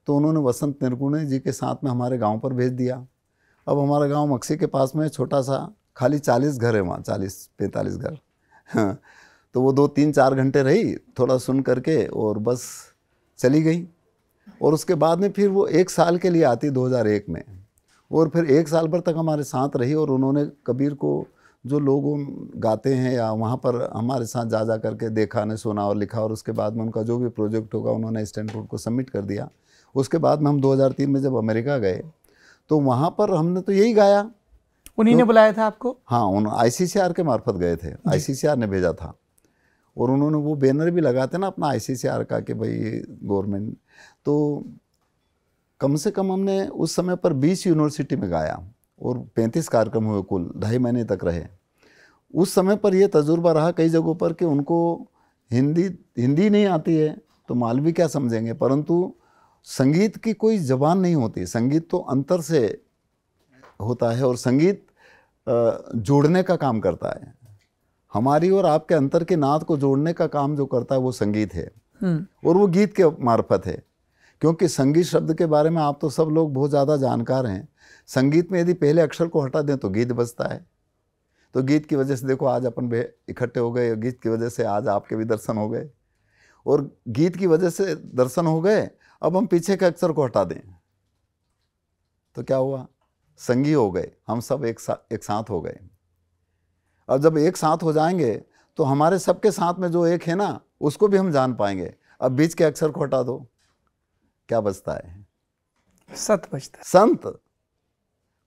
तो उन्होंने वसंत निर्गुणे जी के साथ में हमारे गांव पर भेज दिया। अब हमारा गांव मक्सी के पास में छोटा सा, खाली 40 घर है वहाँ, 40-45 घर। हाँ, तो वो 2-3-4 घंटे रही, थोड़ा सुन करके और बस चली गई। और उसके बाद में फिर वो 1 साल के लिए आती 2001 में, और फिर 1 साल भर तक हमारे साथ रही। और उन्होंने कबीर को जो लोग गाते हैं या वहाँ पर हमारे साथ जा करके देखा ने सुना और लिखा, और उसके बाद में उनका जो भी प्रोजेक्ट होगा उन्होंने स्टैनफोर्ड को सबमिट कर दिया। उसके बाद में हम 2003 में जब अमेरिका गए तो वहाँ पर हमने तो यही गाया। उन्हीं ने बुलाया था आपको? हाँ, उन ICCR के मार्फत गए थे, ICCR ने भेजा था, और उन्होंने वो बैनर भी लगाते ना अपना ICCR का कि भाई गवर्नमेंट। तो कम से कम हमने उस समय पर 20 यूनिवर्सिटी में गाया और 35 कार्यक्रम हुए कुल, 2.5 महीने तक रहे। उस समय पर यह तजुर्बा रहा कई जगहों पर कि उनको हिंदी नहीं आती है तो मालवी क्या समझेंगे, परंतु संगीत की कोई जबान नहीं होती, संगीत तो अंतर से होता है, और संगीत जोड़ने का काम करता है। हमारी और आपके अंतर के नाद को जोड़ने का काम जो करता है वो संगीत है, और वो गीत के मार्फत है। क्योंकि संगीत शब्द के बारे में आप तो सब लोग बहुत ज़्यादा जानकार हैं। संगीत में यदि पहले अक्षर को हटा दें तो गीत बजता है। तो गीत की वजह से देखो आज अपन इकट्ठे हो गए, गीत की वजह से आज आपके भी दर्शन हो गए, और गीत की वजह से दर्शन हो गए। अब हम पीछे के अक्षर को हटा दें तो क्या हुआ, संगी हो गए, हम सब एक साथ हो गए। और जब एक साथ हो जाएंगे तो हमारे सबके साथ में जो एक है ना, उसको भी हम जान पाएंगे। अब बीच के अक्षर को हटा दो, क्या बचता है? सत बचता है। संत।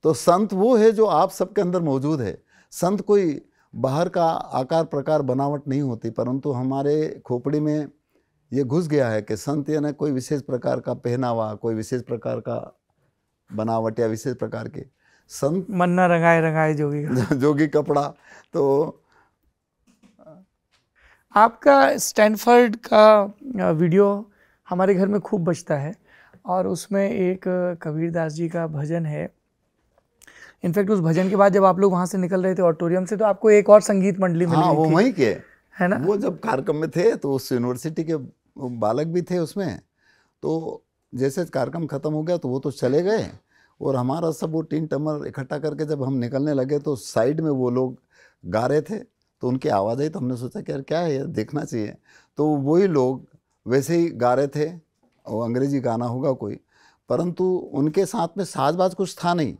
तो संत वो है जो आप सबके अंदर मौजूद है। संत कोई बाहर का आकार प्रकार बनावट नहीं होती, परंतु हमारे खोपड़ी में ये घुस गया है कि संत यानी कोई विशेष प्रकार का पहनावा, कोई विशेष प्रकार का बनावट या विशेष प्रकार के संत। मन्ना रंगाए रंगाए जोगी का। जोगी कपड़ा। तो आपका स्टैनफोर्ड का वीडियो हमारे घर में खूब बजता है और उसमें एक कबीरदास जी का भजन है। इनफैक्ट उस भजन के बाद जब आप लोग वहाँ से निकल रहे थे ऑडिटोरियम से, तो आपको एक और संगीत मंडली मिली। हाँ, वो वहीं के है ना। वो जब कार्यक्रम में थे तो उस यूनिवर्सिटी के बालक भी थे उसमें। तो जैसे कार्यक्रम खत्म हो गया तो वो तो चले गए और हमारा सब वो टीन टमर इकट्ठा करके जब हम निकलने लगे तो साइड में वो लोग गा रहे थे, तो उनकी आवाज़ आई तो हमने सोचा कि यार क्या है, यार देखना चाहिए। तो वही लोग वैसे ही गा रहे थे, और अंग्रेजी गाना होगा कोई, परंतु उनके साथ में साजबाज कुछ था नहीं।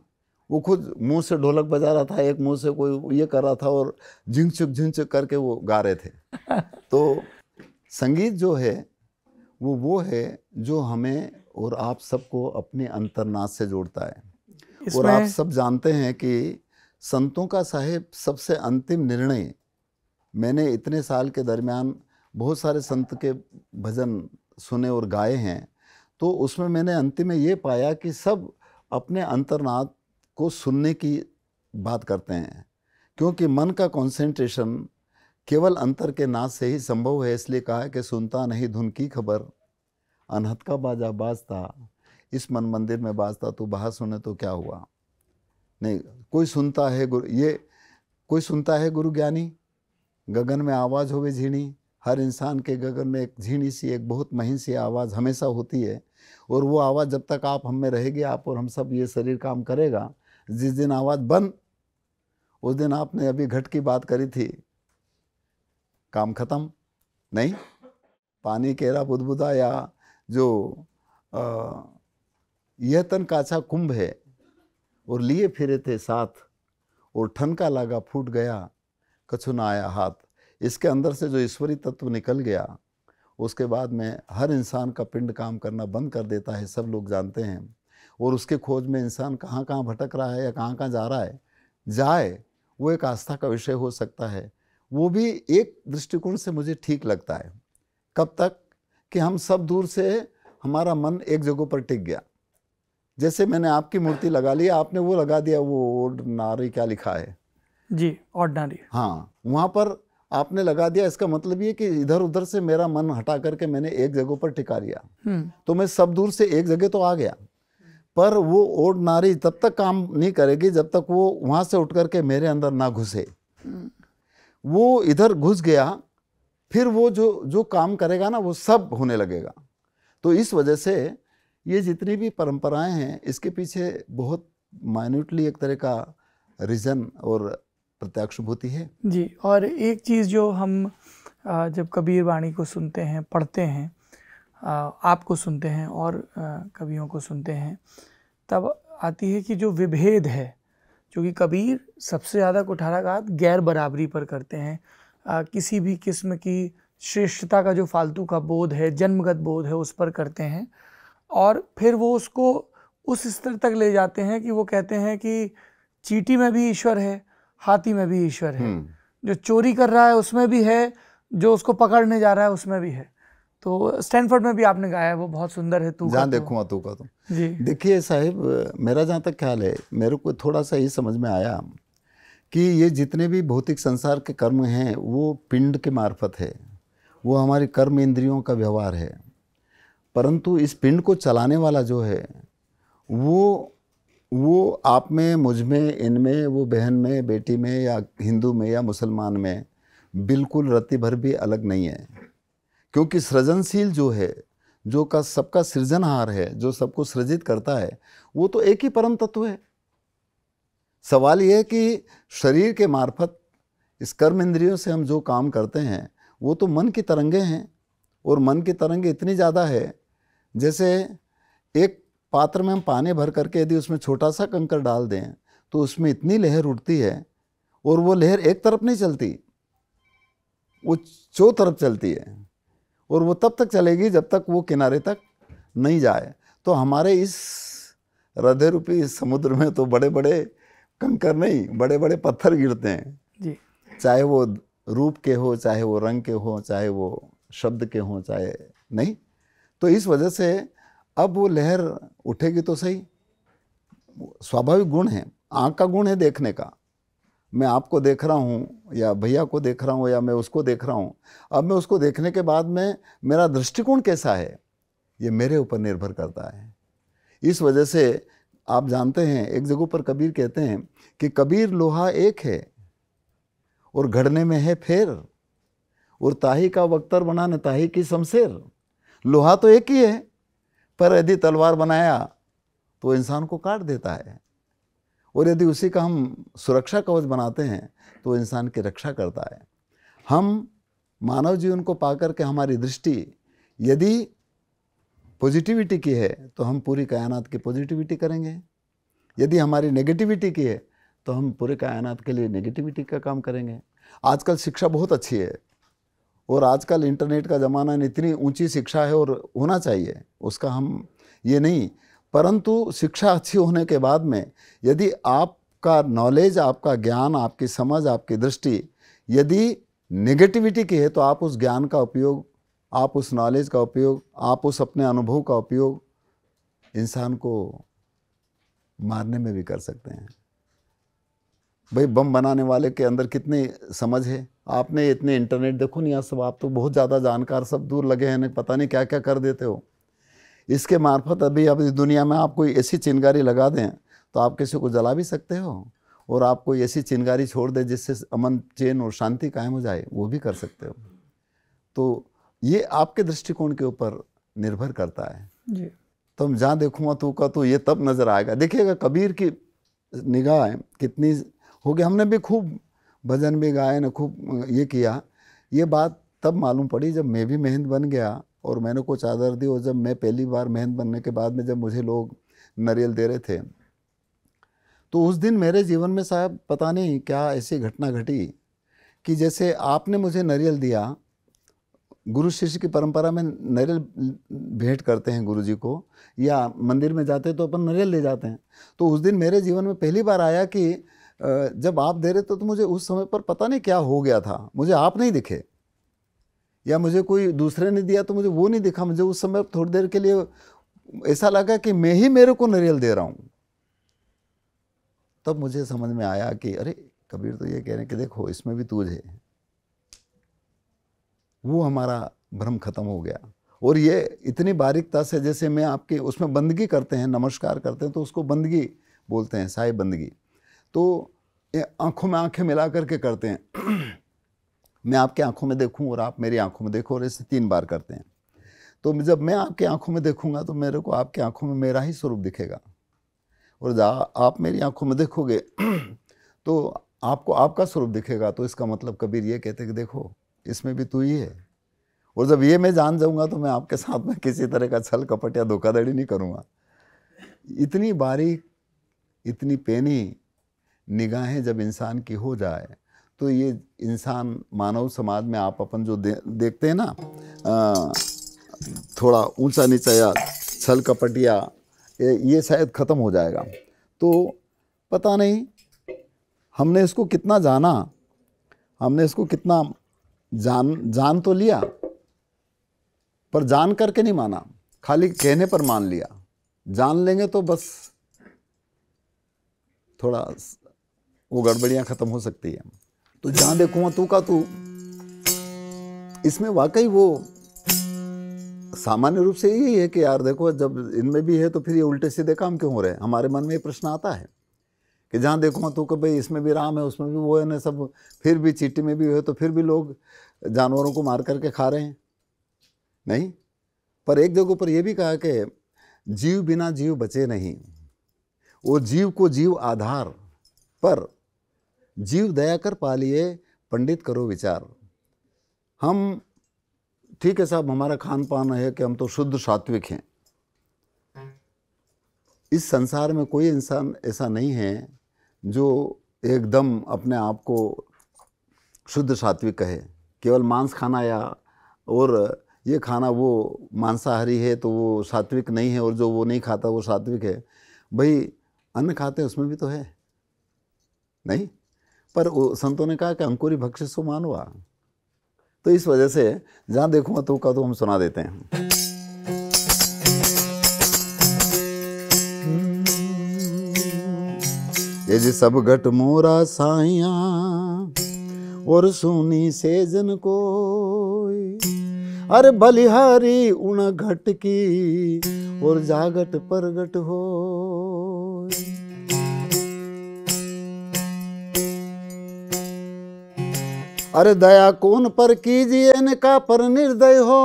वो खुद मुंह से ढोलक बजा रहा था, एक मुंह से कोई ये कर रहा था और झिंक करके वो गा रहे थे। तो संगीत जो है वो है जो हमें और आप सबको अपने अंतर्नाद से जोड़ता है। और आप सब जानते हैं कि संतों का साहेब सबसे अंतिम निर्णय, मैंने इतने साल के दरमियान बहुत सारे संत के भजन सुने और गाए हैं, तो उसमें मैंने अंतिम में ये पाया कि सब अपने अंतर्नाद को सुनने की बात करते हैं, क्योंकि मन का कंसंट्रेशन केवल अंतर के नाद से ही संभव है। इसलिए कहा है कि सुनता नहीं धुन की खबर, अनहद का बाजा बाजता, इस मन मंदिर में बाजता, तो बाहर सुने तो क्या हुआ। नहीं, कोई सुनता है गुरु, ये कोई सुनता है गुरु ज्ञानी, गगन में आवाज़ होवे झीणी। हर इंसान के गगन में एक झीणी सी, एक बहुत महीन सी आवाज़ हमेशा होती है, और वो आवाज़ जब तक आप हम में रहेगी, आप और हम सब ये शरीर काम करेगा। जिस दिन आवाज़ बंद, उस दिन आपने अभी घट की बात करी थी, काम खत्म। नहीं, पानी केरा बुदबुदा, या जो यह तन काछा कुंभ है और लिए फिरे थे साथ, और ठनका लगा फूट गया कछु ना आया हाथ। इसके अंदर से जो ईश्वरी तत्व निकल गया, उसके बाद में हर इंसान का पिंड काम करना बंद कर देता है, सब लोग जानते हैं। और उसके खोज में इंसान कहाँ कहाँ भटक रहा है या कहाँ कहाँ जा रहा है, जाए, वो एक आस्था का विषय हो सकता है। वो भी एक दृष्टिकोण से मुझे ठीक लगता है। कब तक कि हम सब दूर से, हमारा मन एक जगह पर टिक गया। जैसे मैंने आपकी मूर्ति लगा ली, आपने वो लगा दिया, वो ऑर्डिनरी क्या लिखा है जी, ऑर्डिनरी। हाँ, वहाँ पर आपने लगा दिया। इसका मतलब ये कि इधर उधर से मेरा मन हटा करके मैंने एक जगह पर टिका लिया, तो मैं सब दूर से एक जगह तो आ गया, पर वो ऑर्डिनरी तब तक काम नहीं करेगी जब तक वो वहाँ से उठ करके मेरे अंदर ना घुसे। वो इधर घुस गया, फिर वो जो काम करेगा ना, वो सब होने लगेगा। तो इस वजह से ये जितनी भी परंपराएं हैं, इसके पीछे बहुत माइन्यूटली एक तरह का रीजन और प्रत्यक्षभूति है जी। और एक चीज़ जो हम जब कबीर वाणी को सुनते हैं, पढ़ते हैं, आपको सुनते हैं और कवियों को सुनते हैं, तब आती है कि जो विभेद है, क्योंकि कबीर सबसे ज़्यादा कुठाराघात गैर बराबरी पर करते हैं। किसी भी किस्म की श्रेष्ठता का जो फालतू का बोध है, जन्मगत बोध है, उस पर करते हैं। और फिर वो उसको उस स्तर तक ले जाते हैं कि वो कहते हैं कि चींटी में भी ईश्वर है, हाथी में भी ईश्वर है, जो चोरी कर रहा है उसमें भी है, जो उसको पकड़ने जा रहा है उसमें भी है। तो स्टैनफोर्ड में भी आपने गाया है, वो बहुत सुंदर है, तू जहाँ देखूँ तू का। तो जी देखिए साहिब, मेरा जहाँ तक ख्याल है, मेरे को थोड़ा सा ये समझ में आया कि ये जितने भी भौतिक संसार के कर्म हैं, वो पिंड के मार्फत है, वो हमारी कर्म इंद्रियों का व्यवहार है। परंतु इस पिंड को चलाने वाला जो है, वो आप में, मुझ में, इनमें, वो बहन में, बेटी में, या हिंदू में या मुसलमान में बिल्कुल रत्ती भर भी अलग नहीं है। क्योंकि सृजनशील जो है, जो का सबका सृजनहार है, जो सबको सृजित करता है, वो तो एक ही परम तत्व है। सवाल यह है कि शरीर के मार्फत इस कर्म इंद्रियों से हम जो काम करते हैं, वो तो मन की तरंगे हैं, और मन की तरंगे इतनी ज़्यादा है, जैसे एक पात्र में हम पानी भर करके यदि उसमें छोटा सा कंकर डाल दें तो उसमें इतनी लहर उठती है, और वो लहर एक तरफ नहीं चलती, वो चौ तरफ चलती है, और वो तब तक चलेगी जब तक वो किनारे तक नहीं जाए। तो हमारे इस हृदय रूपी इस समुद्र में तो बड़े बड़े कंकर नहीं, बड़े बड़े पत्थर गिरते हैं जी। चाहे वो रूप के हो, चाहे वो रंग के हो, चाहे वो शब्द के हो, चाहे नहीं। तो इस वजह से अब वो लहर उठेगी तो सही, स्वाभाविक गुण है, आँख का गुण है देखने का। मैं आपको देख रहा हूँ या भैया को देख रहा हूँ या मैं उसको देख रहा हूँ, अब मैं उसको देखने के बाद में मेरा दृष्टिकोण कैसा है ये मेरे ऊपर निर्भर करता है। इस वजह से आप जानते हैं, एक जगह पर कबीर कहते हैं कि कबीर लोहा एक है और घड़ने में है फेर, और ताही का वक्तर बनाने ताही की शमशेर। लोहा तो एक ही है, पर यदि तलवार बनाया तो इंसान को काट देता है, और यदि उसी का हम सुरक्षा कवच बनाते हैं तो इंसान की रक्षा करता है। हम मानव जीवन को पाकर के हमारी दृष्टि यदि पॉजिटिविटी की है तो हम पूरी कायनात की पॉजिटिविटी करेंगे, यदि हमारी नेगेटिविटी की है तो हम पूरे कायनात के लिए नेगेटिविटी का काम करेंगे। आजकल शिक्षा बहुत अच्छी है, और आजकल इंटरनेट का ज़माना है, इतनी ऊंची शिक्षा है और होना चाहिए, उसका हम ये नहीं, परंतु शिक्षा अच्छी होने के बाद में यदि आपका नॉलेज, आपका ज्ञान, आपकी समझ, आपकी दृष्टि यदि नेगेटिविटी की है तो आप उस ज्ञान का उपयोग, आप उस नॉलेज का उपयोग, आप उस अपने अनुभव का उपयोग इंसान को मारने में भी कर सकते हैं। भाई बम बनाने वाले के अंदर कितनी समझ है, आपने इतने इंटरनेट देखो नहीं, सब आप तो बहुत ज़्यादा जानकार सब दूर लगे हैं, पता नहीं क्या क्या कर देते हो। इसके मार्फत अभी दुनिया में आप कोई ऐसी चिंगारी लगा दें तो आप किसी को जला भी सकते हो, और आप कोई ऐसी चिंगारी छोड़ दें जिससे अमन, चैन और शांति कायम हो जाए, वो भी कर सकते हो। तो ये आपके दृष्टिकोण के ऊपर निर्भर करता है जी। तो हम जहाँ देखूँगा तू का तो ये तब नज़र आएगा। देखिएगा कबीर की निगाह कितनी हो गई, हमने भी खूब भजन भी गाए न, खूब ये किया। ये बात तब मालूम पड़ी जब मैं भी मेहंद बन गया और मैंने को चादर दी, और जब मैं पहली बार मेहंद बनने के बाद में जब मुझे लोग नारियल दे रहे थे तो उस दिन मेरे जीवन में साहब पता नहीं क्या ऐसी घटना घटी कि जैसे आपने मुझे नारियल दिया, गुरु शिष्य की परंपरा में नारियल भेंट करते हैं गुरु जी को, या मंदिर में जाते तो अपन नारियल ले जाते हैं। तो उस दिन मेरे जीवन में पहली बार आया कि जब आप दे रहे थे तो मुझे उस समय पर पता नहीं क्या हो गया था, मुझे आप नहीं दिखे या मुझे कोई दूसरे ने दिया तो मुझे वो नहीं दिखा। मुझे उस समय थोड़ी देर के लिए ऐसा लगा कि मैं ही मेरे को नारियल दे रहा हूँ। तब मुझे समझ में आया कि अरे कबीर तो ये कह रहे हैं कि देखो इसमें भी तुझे, वो हमारा भ्रम खत्म हो गया। और ये इतनी बारीकता से, जैसे मैं आपकी उसमें बंदगी करते हैं, नमस्कार करते हैं तो उसको बंदगी बोलते हैं, साई बंदगी। तो आंखों में आंखें मिला करके करते हैं मैं आपके आंखों में देखूं और आप मेरी आंखों में देखो, और इसे 3 बार करते हैं। तो जब मैं आपकी आंखों में देखूंगा तो मेरे को आपकी आंखों में मेरा ही स्वरूप दिखेगा, और जहाँ आप मेरी आंखों में देखोगे तो आपको आपका स्वरूप दिखेगा। तो इसका मतलब कबीर ये कहते हैं कि देखो इसमें भी तू ही है। और जब ये मैं जान जाऊंगा तो मैं आपके साथ में किसी तरह का छल कपट या धोखाधड़ी नहीं करूंगा। इतनी बारीक, इतनी पैनी निगाहें जब इंसान की हो जाए तो ये इंसान मानव समाज में आप अपन जो देखते हैं ना, थोड़ा ऊंचा नीचा या छल कपट या ये शायद ख़त्म हो जाएगा। तो पता नहीं हमने इसको कितना जाना, हमने इसको कितना जान तो लिया, पर जान करके नहीं माना, खाली कहने पर मान लिया। जान लेंगे तो बस थोड़ा वो गड़बड़ियाँ ख़त्म हो सकती है। तो जहाँ देखूँ तू का तू, इसमें वाकई वो सामान्य रूप से यही है कि यार देखो जब इनमें भी है तो फिर ये उल्टे सीधे काम क्यों हो रहे हैं। हमारे मन में ये प्रश्न आता है कि जहाँ देखो तू कि भाई इसमें भी राम है, उसमें भी वो है ना, सब फिर भी चीटी में भी है तो फिर भी लोग जानवरों को मार करके खा रहे हैं। नहीं, पर एक जगह पर यह भी कहा कि जीव बिना जीव बचे नहीं, वो जीव को जीव आधार, पर जीव दया कर पालिए पंडित करो विचार। हम ठीक है साहब, हमारा खान पान है कि हम तो शुद्ध सात्विक हैं। इस संसार में कोई इंसान ऐसा नहीं है जो एकदम अपने आप को शुद्ध सात्विक कहे, केवल मांस खाना या और ये खाना वो मांसाहारी है तो वो सात्विक नहीं है, और जो वो नहीं खाता वो सात्विक है। भाई अन्न खाते हैं उसमें भी तो है नहीं, पर संतों ने कहा कि अंकुरी भक्ष्य सो मानवा। तो इस वजह से जहाँ देखूँगा तो का तो हम सुना देते हैं। ये जी सब घट मोरा साइया और सुनी सेजन को, अरे बलिहारी उन घट की और जागट परगट हो। अरे दया कौन पर कीजिए इनका पर निर्दय हो,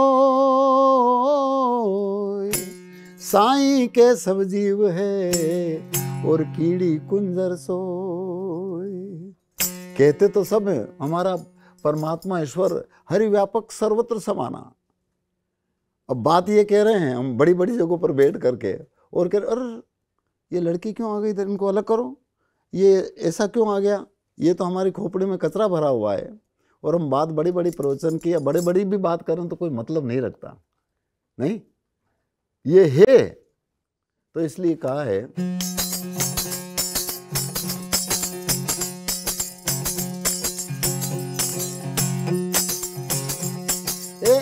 साईं के सब जीव है और कीड़ी कुंजर सोय। कहते तो सब है हमारा परमात्मा ईश्वर हरि व्यापक सर्वत्र समाना। अब बात ये कह रहे हैं हम बड़ी बड़ी जगहों पर बैठ करके और कह रहे अरे ये लड़की क्यों आ गई इधर, इनको अलग करो, ये ऐसा क्यों आ गया, ये तो हमारी खोपड़ी में कचरा भरा हुआ है। और हम बात बड़ी बड़ी प्रवचन की या बड़े बड़ी भी बात करें तो कोई मतलब नहीं रखता, नहीं ये है। तो इसलिए कहा है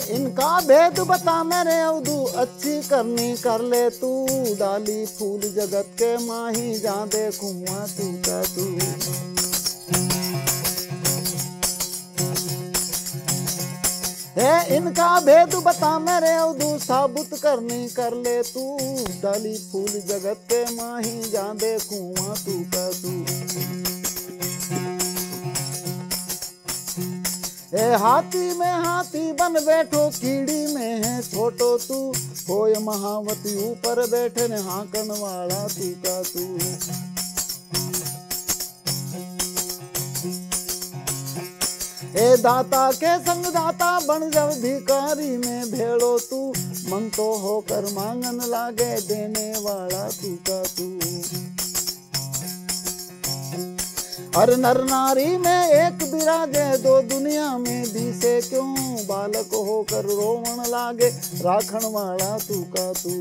इनका भेद बता मेरे अवधू, अच्छी करनी कर ले तू, डाली फूल जगत के माही, जहाँ देखूँ तू का तू। इनका भेद बता मेरे अवधू, साबुत करनी कर ले तू, डाली फूल जगत के माही, जहाँ देखूँ तू का तू। हाथी में हाथी बन बैठो, कीड़ी में है छोटो तू, होय महावती ऊपर बैठे ने हाकन वाला तू का तू। दाता के संग दाता बन जब भिखारी में भेड़ो तू, मन तो होकर मांगन लागे देने वाला तू का तू। हर नर नारी में एक विराजे, दो दुनिया में दिसे क्यों, बालक होकर रोवण लागे राखण वाला तू का तू।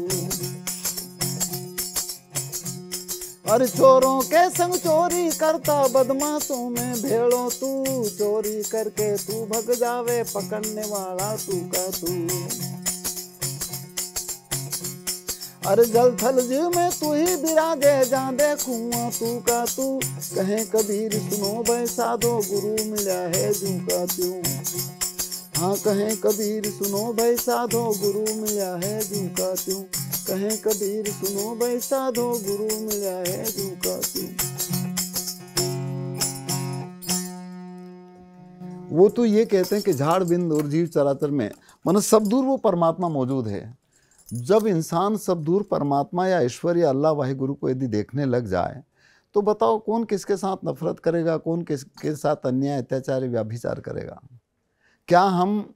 हर चोरों के संग चोरी करता, बदमाशों में भेड़ो तू, चोरी करके तू भग जावे पकड़ने वाला तू का तू। अरे जल थल जीव में तू ही विराजे, जहाँ देखूँ तू का तू, कहे कबीर सुनो भाई साधो, गुरु मिला है जू का त्यों। हाँ कहे कबीर सुनो भाई साधो, गुरु मिला है जू का त्यों, कहे कबीर सुनो भाई साधो, गुरु मिला है जू का त्यों। वो तो ये कहते हैं कि झाड़ बिंद और जीव चराचर में मन सब दूर वो परमात्मा मौजूद है। जब इंसान सब दूर परमात्मा या ईश्वर या अल्लाह वाहिगुरु को यदि देखने लग जाए तो बताओ कौन किसके साथ नफरत करेगा, कौन किसके साथ अन्याय अत्याचार व्याभिचार करेगा। क्या हम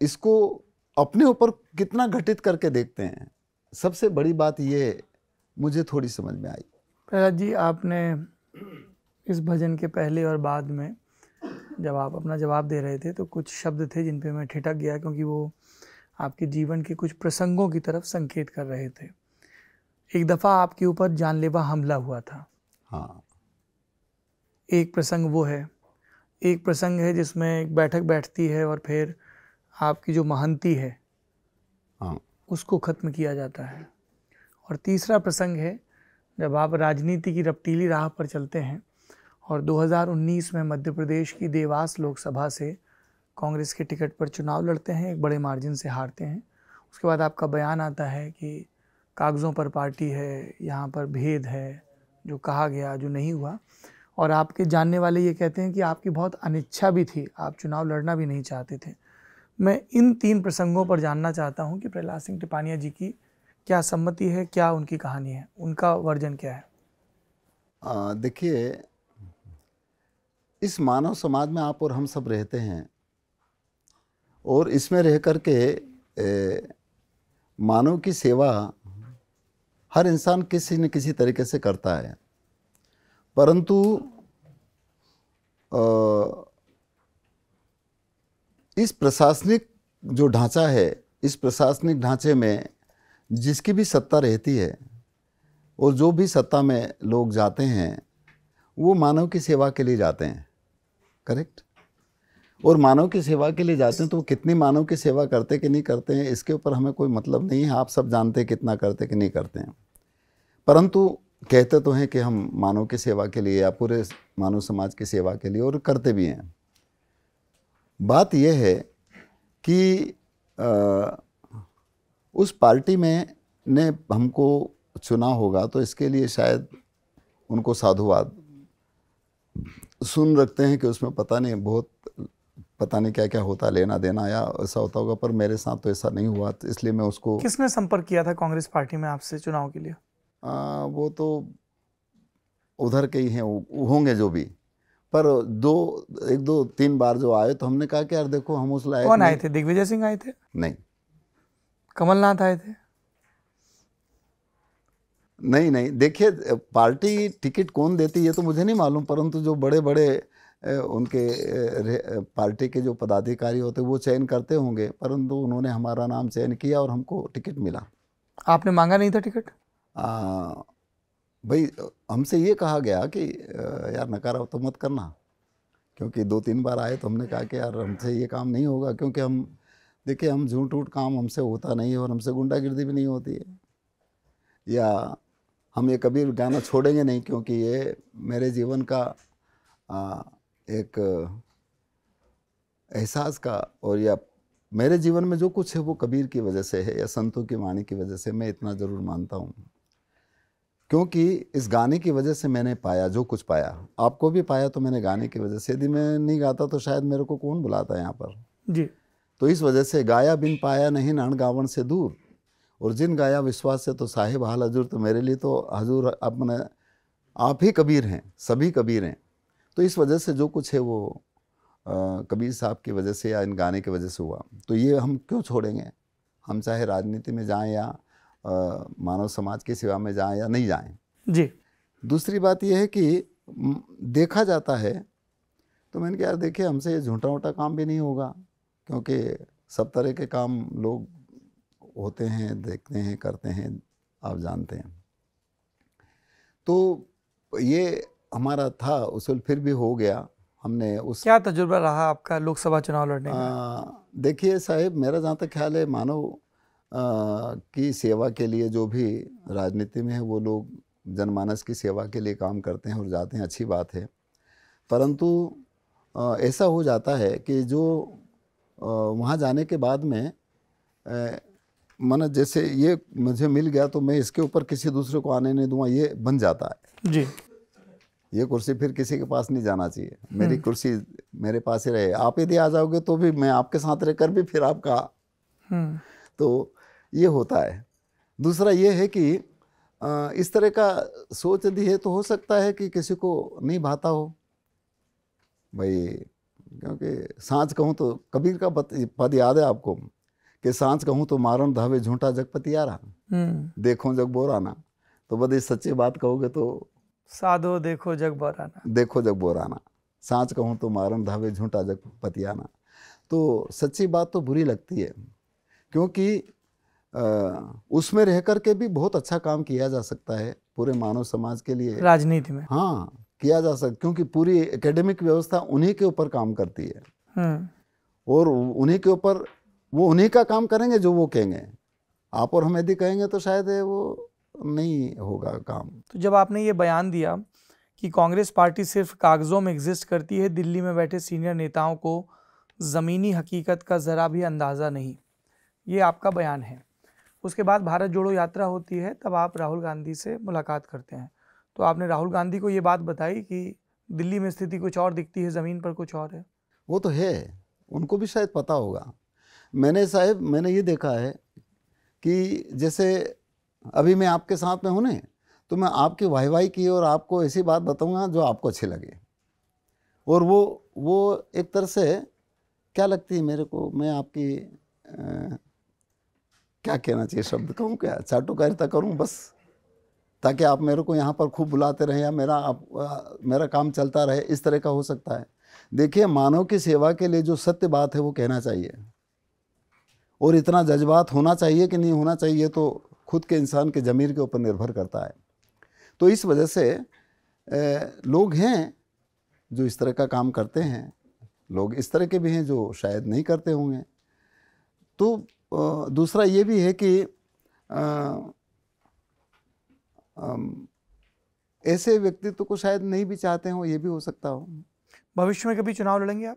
इसको अपने ऊपर कितना घटित करके देखते हैं। सबसे बड़ी बात ये मुझे थोड़ी समझ में आई। प्रहलाद जी, आपने इस भजन के पहले और बाद में जब आप अपना जवाब दे रहे थे तो कुछ शब्द थे जिन पे मैं ठिठक गया, क्योंकि वो आपके जीवन के कुछ प्रसंगों की तरफ संकेत कर रहे थे। एक दफ़ा आपके ऊपर जानलेवा हमला हुआ था। हाँ, एक प्रसंग वो है। एक प्रसंग है जिसमें एक बैठक बैठती है और फिर आपकी जो महंती है हाँ, उसको ख़त्म किया जाता है। और तीसरा प्रसंग है जब आप राजनीति की रपटीली राह पर चलते हैं और 2019 में मध्य प्रदेश की देवास लोकसभा से कांग्रेस के टिकट पर चुनाव लड़ते हैं, एक बड़े मार्जिन से हारते हैं। उसके बाद आपका बयान आता है कि कागज़ों पर पार्टी है, यहाँ पर भेद है, जो कहा गया जो नहीं हुआ। और आपके जानने वाले ये कहते हैं कि आपकी बहुत अनिच्छा भी थी, आप चुनाव लड़ना भी नहीं चाहते थे। मैं इन 3 प्रसंगों पर जानना चाहता हूँ कि प्रहलाद सिंह टिपानिया जी की क्या सम्मति है, क्या उनकी कहानी है, उनका वर्जन क्या है। देखिए, इस मानव समाज में आप और हम सब रहते हैं और इसमें रह कर के मानव की सेवा हर इंसान किसी न किसी तरीके से करता है। परंतु इस प्रशासनिक जो ढांचा है, इस प्रशासनिक ढांचे में जिसकी भी सत्ता रहती है और जो भी सत्ता में लोग जाते हैं वो मानव की सेवा के लिए जाते हैं, करेक्ट। और मानव की सेवा के लिए जाते हैं तो वो कितनी मानव की सेवा करते कि नहीं करते हैं इसके ऊपर हमें कोई मतलब नहीं है, आप सब जानते हैं कितना करते कि नहीं करते हैं। परंतु कहते तो हैं कि हम मानव की सेवा के लिए या पूरे मानव समाज की सेवा के लिए, और करते भी हैं। बात यह है कि उस पार्टी में ने हमको चुना होगा तो इसके लिए शायद उनको साधुवाद सुन रखते हैं कि उसमें पता नहीं क्या क्या होता, लेना देना या ऐसा होता होगा, पर मेरे साथ तो ऐसा नहीं हुआ, तो इसलिए मैं उसको। किसने संपर्क किया था कांग्रेस पार्टी में आपसे चुनाव के लिए? वो तो उधर के ही हैं होंगे जो भी, पर 1-2-3 बार जो आए तो हमने कहा कि यार देखो हम उस लायक। कौन आए थे? दिग्विजय सिंह आए थे? नहीं। कमलनाथ आए थे? नहीं, देखिए पार्टी टिकट कौन देती है तो मुझे नहीं मालूम, परंतु जो बड़े बड़े उनके पार्टी के जो पदाधिकारी होते वो चयन करते होंगे, परंतु उन्होंने हमारा नाम चयन किया और हमको टिकट मिला। आपने मांगा नहीं था टिकट? भाई हमसे ये कहा गया कि यार नकारा तो मत करना, क्योंकि 2-3 बार आए तो हमने कहा कि यार हमसे ये काम नहीं होगा, क्योंकि हम देखिए हम झूठ काम हमसे होता नहीं है और हमसे गुंडागिर्दी भी नहीं होती है, या हम ये कभी गाना छोड़ेंगे नहीं, क्योंकि ये मेरे जीवन का एक एहसास का, और या मेरे जीवन में जो कुछ है वो कबीर की वजह से है या संतों की वाणी की वजह से, मैं इतना ज़रूर मानता हूँ। क्योंकि इस गाने की वजह से मैंने पाया जो कुछ पाया, आपको भी पाया तो मैंने गाने की वजह से। यदि मैं नहीं गाता तो शायद मेरे को कौन बुलाता यहाँ पर जी। तो इस वजह से गाया बिन पाया नहीं नण गावन से दूर, और जिन गाया विश्वास से तो साहिब हाल हजूर। तो मेरे लिए तो हजूर अपने आप ही कबीर हैं, सभी कबीर हैं। तो इस वजह से जो कुछ है वो कबीर साहब की वजह से या इन गाने की वजह से हुआ। तो ये हम क्यों छोड़ेंगे, हम चाहे राजनीति में जाएं या मानव समाज की सेवा में जाएं या नहीं जाएं। जी। दूसरी बात यह है कि देखा जाता है तो मैंने कहा यार देखिए हमसे ये झूठा वूठा काम भी नहीं होगा, क्योंकि सब तरह के काम लोग होते हैं, देखते हैं, करते हैं, आप जानते हैं। तो ये हमारा था उसूल, फिर भी हो गया। हमने उस क्या तजुर्बा रहा आपका लोकसभा चुनाव लड़ने का? देखिए साहिब, मेरा जहाँ तक ख्याल है मानव की सेवा के लिए जो भी राजनीति में है वो लोग जनमानस की सेवा के लिए काम करते हैं और जाते हैं, अच्छी बात है। परंतु ऐसा हो जाता है कि जो वहाँ जाने के बाद में मन जैसे ये मुझे मिल गया तो मैं इसके ऊपर किसी दूसरे को आने नहीं दूंगा, ये बन जाता है। जी। ये कुर्सी फिर किसी के पास नहीं जाना चाहिए, मेरी कुर्सी मेरे पास ही रहे। आप यदि आ जाओगे तो भी मैं आपके साथ रहकर भी फिर आपका, तो ये होता है। दूसरा ये है कि इस तरह का सोच यदि है तो हो सकता है कि किसी को नहीं भाता हो भाई, क्योंकि सांच कहूँ तो कबीर का पद याद है आपको कि सांच कहूँ तो मारण धावे झूठा जगपति यारा, देखो जग बोराना। तो बड़ी सच्ची बात कहोगे तो साधो देखो जग बोराना, देखो जग बोराना। सांच कहूँ तो मारण धावे झूठा जगपति आना। तो सच्ची बात तो बुरी लगती है, क्योंकि उसमें रह कर के भी बहुत अच्छा काम किया जा सकता है पूरे मानव समाज के लिए, राजनीति में। हाँ, किया जा सकता, क्योंकि पूरी एकेडमिक व्यवस्था उन्हीं के ऊपर काम करती है और उन्हीं के ऊपर वो उन्हीं का काम करेंगे जो वो कहेंगे। आप और हम यदि कहेंगे तो शायद वो नहीं होगा काम। तो जब आपने ये बयान दिया कि कांग्रेस पार्टी सिर्फ कागजों में एग्जिस्ट करती है, दिल्ली में बैठे सीनियर नेताओं को ज़मीनी हकीकत का ज़रा भी अंदाज़ा नहीं, ये आपका बयान है। उसके बाद भारत जोड़ो यात्रा होती है, तब आप राहुल गांधी से मुलाकात करते हैं। तो आपने राहुल गांधी को ये बात बताई कि दिल्ली में स्थिति कुछ और दिखती है, ज़मीन पर कुछ और है। वो तो है, उनको भी शायद पता होगा। मैंने ये देखा है कि जैसे अभी मैं आपके साथ में हूँ ना, तो मैं आपकी वाहवाही की और आपको ऐसी बात बताऊँगा जो आपको अच्छी लगे, और वो एक तरह से क्या लगती है मेरे को, मैं आपकी क्या कहना चाहिए, शब्द कहूँ क्या, चाटुकारिता करूँ बस, ताकि आप मेरे को यहाँ पर खूब बुलाते रहें या मेरा काम चलता रहे, इस तरह का हो सकता है। देखिए, मानव की सेवा के लिए जो सत्य बात है वो कहना चाहिए, और इतना जज्बात होना चाहिए कि नहीं होना चाहिए तो खुद के इंसान के ज़मीर के ऊपर निर्भर करता है। तो इस वजह से लोग हैं जो इस तरह का काम करते हैं, लोग इस तरह के भी हैं जो शायद नहीं करते होंगे। तो दूसरा ये भी है कि ऐसे व्यक्तित्व को शायद नहीं भी चाहते हो, ये भी हो सकता हो। भविष्य में कभी चुनाव लड़ेंगे आप?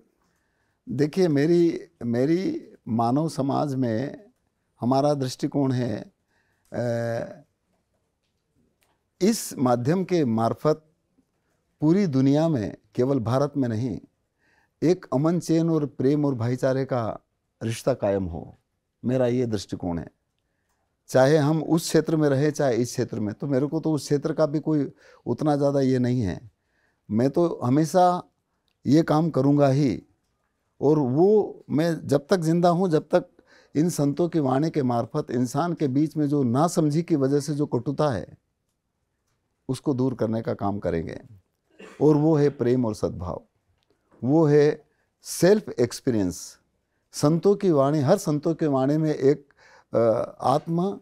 देखिए, मेरी मानव समाज में हमारा दृष्टिकोण है, इस माध्यम के मार्फत पूरी दुनिया में, केवल भारत में नहीं, एक अमन चैन और प्रेम और भाईचारे का रिश्ता कायम हो। मेरा ये दृष्टिकोण है, चाहे हम उस क्षेत्र में रहें चाहे इस क्षेत्र में। तो मेरे को तो उस क्षेत्र का भी कोई उतना ज़्यादा ये नहीं है, मैं तो हमेशा ये काम करूँगा ही। और वो मैं जब तक जिंदा हूँ, जब तक इन संतों की वाणी के मार्फत इंसान के बीच में जो नासमझी की वजह से जो कटुता है उसको दूर करने का काम करेंगे। और वो है प्रेम और सद्भाव, वो है सेल्फ एक्सपीरियंस। संतों की वाणी, हर संतों की वाणी में एक आत्म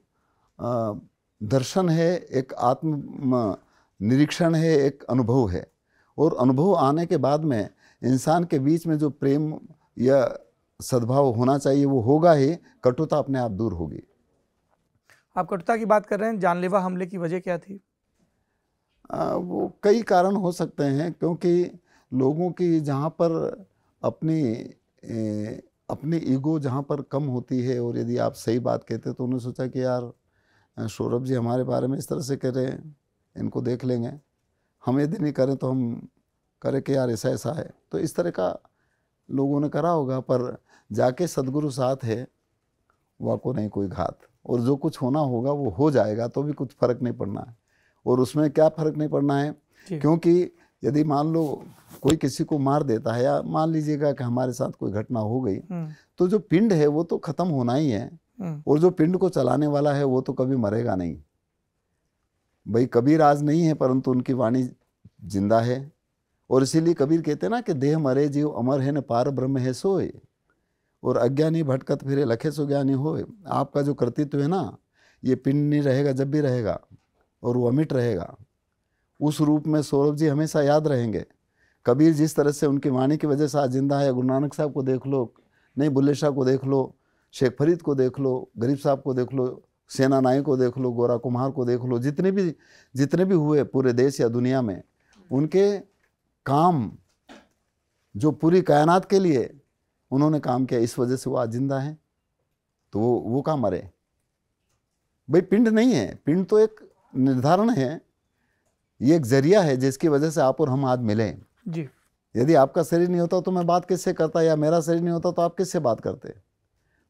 दर्शन है, एक आत्म निरीक्षण है, एक अनुभव है। और अनुभव आने के बाद में इंसान के बीच में जो प्रेम या सद्भाव होना चाहिए वो होगा ही, कटुता अपने आप दूर होगी। आप कटुता की बात कर रहे हैं, जानलेवा हमले की वजह क्या थी? वो कई कारण हो सकते हैं, क्योंकि लोगों की जहाँ पर अपनी ईगो जहाँ पर कम होती है, और यदि आप सही बात कहते तो उन्होंने सोचा कि यार सौरभ जी हमारे बारे में इस तरह से कह रहे हैं, इनको देख लेंगे, हम यदि नहीं करें तो हम करें कि यार ऐसा ऐसा है। तो इस तरह का लोगों ने करा होगा, पर जाके सदगुरु साथ है, वाको नहीं कोई घात। और जो कुछ होना होगा वो हो जाएगा, तो भी कुछ फ़र्क नहीं पड़ना है। और उसमें क्या फ़र्क नहीं पड़ना है, क्योंकि यदि मान लो कोई किसी को मार देता है, या मान लीजिएगा कि हमारे साथ कोई घटना हो गई, तो जो पिंड है वो तो ख़त्म होना ही है, और जो पिंड को चलाने वाला है वो तो कभी मरेगा नहीं। भाई कबीर आज नहीं है, परंतु उनकी वाणी जिंदा है। और इसीलिए कबीर कहते हैं ना कि देह मरे जीव अमर है, न पार ब्रह्म है सोए, और अज्ञानी भटकत फिरे लखे सो ज्ञानी होए। आपका जो कर्तृत्व है ना, ये पिंड नहीं रहेगा, जब भी रहेगा, और वो अमिट रहेगा। उस रूप में सौरभ जी हमेशा याद रहेंगे। कबीर जिस तरह से उनकी वाणी की वजह से आज जिंदा है, गुरु नानक साहब को देख लो, नहीं बुल्ले शाह को देख लो, शेख फरीद को देख लो, गरीब साहब को देख लो, सेना नाई को देख लो, गोरा कुम्हार को देख लो, जितने भी हुए पूरे देश या दुनिया में, उनके काम जो पूरी कायनात के लिए उन्होंने काम किया, इस वजह से वो आज जिंदा है। तो वो कहाँ मरे? भाई पिंड नहीं है, पिंड तो एक निर्धारण है, ये एक जरिया है जिसकी वजह से आप और हम आज मिले जी। यदि आपका शरीर नहीं होता तो मैं बात किससे करता, या मेरा शरीर नहीं होता तो आप किससे बात करते?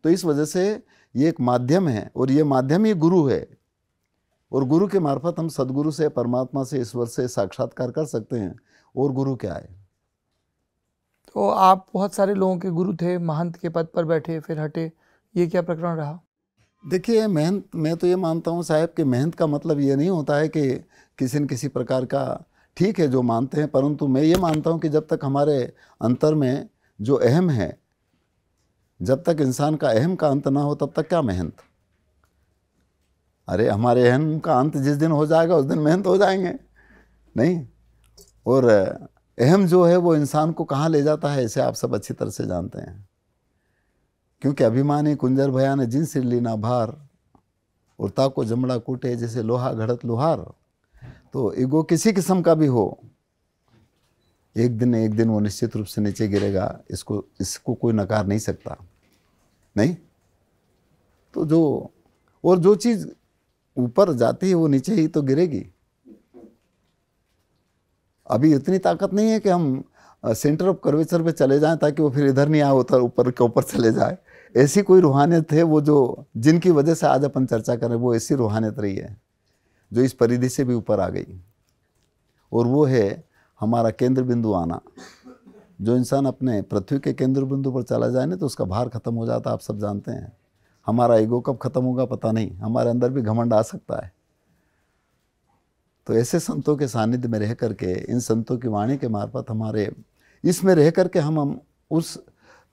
तो इस वजह से ये एक माध्यम है, और ये माध्यम ही गुरु है। और गुरु के मार्फत हम सदगुरु से, परमात्मा से, ईश्वर से साक्षात्कार कर सकते हैं। और गुरु क्या है? तो आप बहुत सारे लोगों के गुरु थे, महंत के पद पर बैठे, फिर हटे, ये क्या प्रकरण रहा? देखिए, मेहनत, मैं तो ये मानता हूँ साहब कि मेहनत का मतलब ये नहीं होता है कि किसी न किसी प्रकार का, ठीक है जो मानते हैं, परंतु मैं ये मानता हूँ कि जब तक हमारे अंतर में जो अहम है, जब तक इंसान का अहम का अंत ना हो, तब तक क्या मेहनत? अरे हमारे अहम का अंत जिस दिन हो जाएगा उस दिन मेहनत हो जाएंगे नहीं। और अहम जो है वो इंसान को कहाँ ले जाता है, इसे आप सब अच्छी तरह से जानते हैं। क्योंकि अभिमानी कुंजर भया ने जिन सिर ली ना भार, और ताको जमड़ा कूटे जैसे लोहा घड़त लोहार। तो ईगो किसी किस्म का भी हो, एक दिन वो निश्चित रूप से नीचे गिरेगा, इसको कोई नकार नहीं सकता नहीं। तो जो चीज़ ऊपर जाती है वो नीचे ही तो गिरेगी। अभी इतनी ताकत नहीं है कि हम सेंटर ऑफ कर्वेचर पे चले जाएं ताकि वो फिर इधर नहीं आए, उतर ऊपर के ऊपर चले जाए। ऐसी कोई रूहानियत है वो जो जिनकी वजह से आज अपन चर्चा करें, वो ऐसी रूहानियत रही है जो इस परिधि से भी ऊपर आ गई। और वो है हमारा केंद्र बिंदु आना। जो इंसान अपने पृथ्वी के केंद्र बिंदु पर चला जाए ना, तो उसका भार खत्म हो जाता है। आप सब जानते हैं। हमारा ईगो कब खत्म होगा पता नहीं, हमारे अंदर भी घमंड आ सकता है। तो ऐसे संतों के सानिध्य में रह करके, इन संतों की वाणी के मार्फत हमारे इसमें रह करके हम उस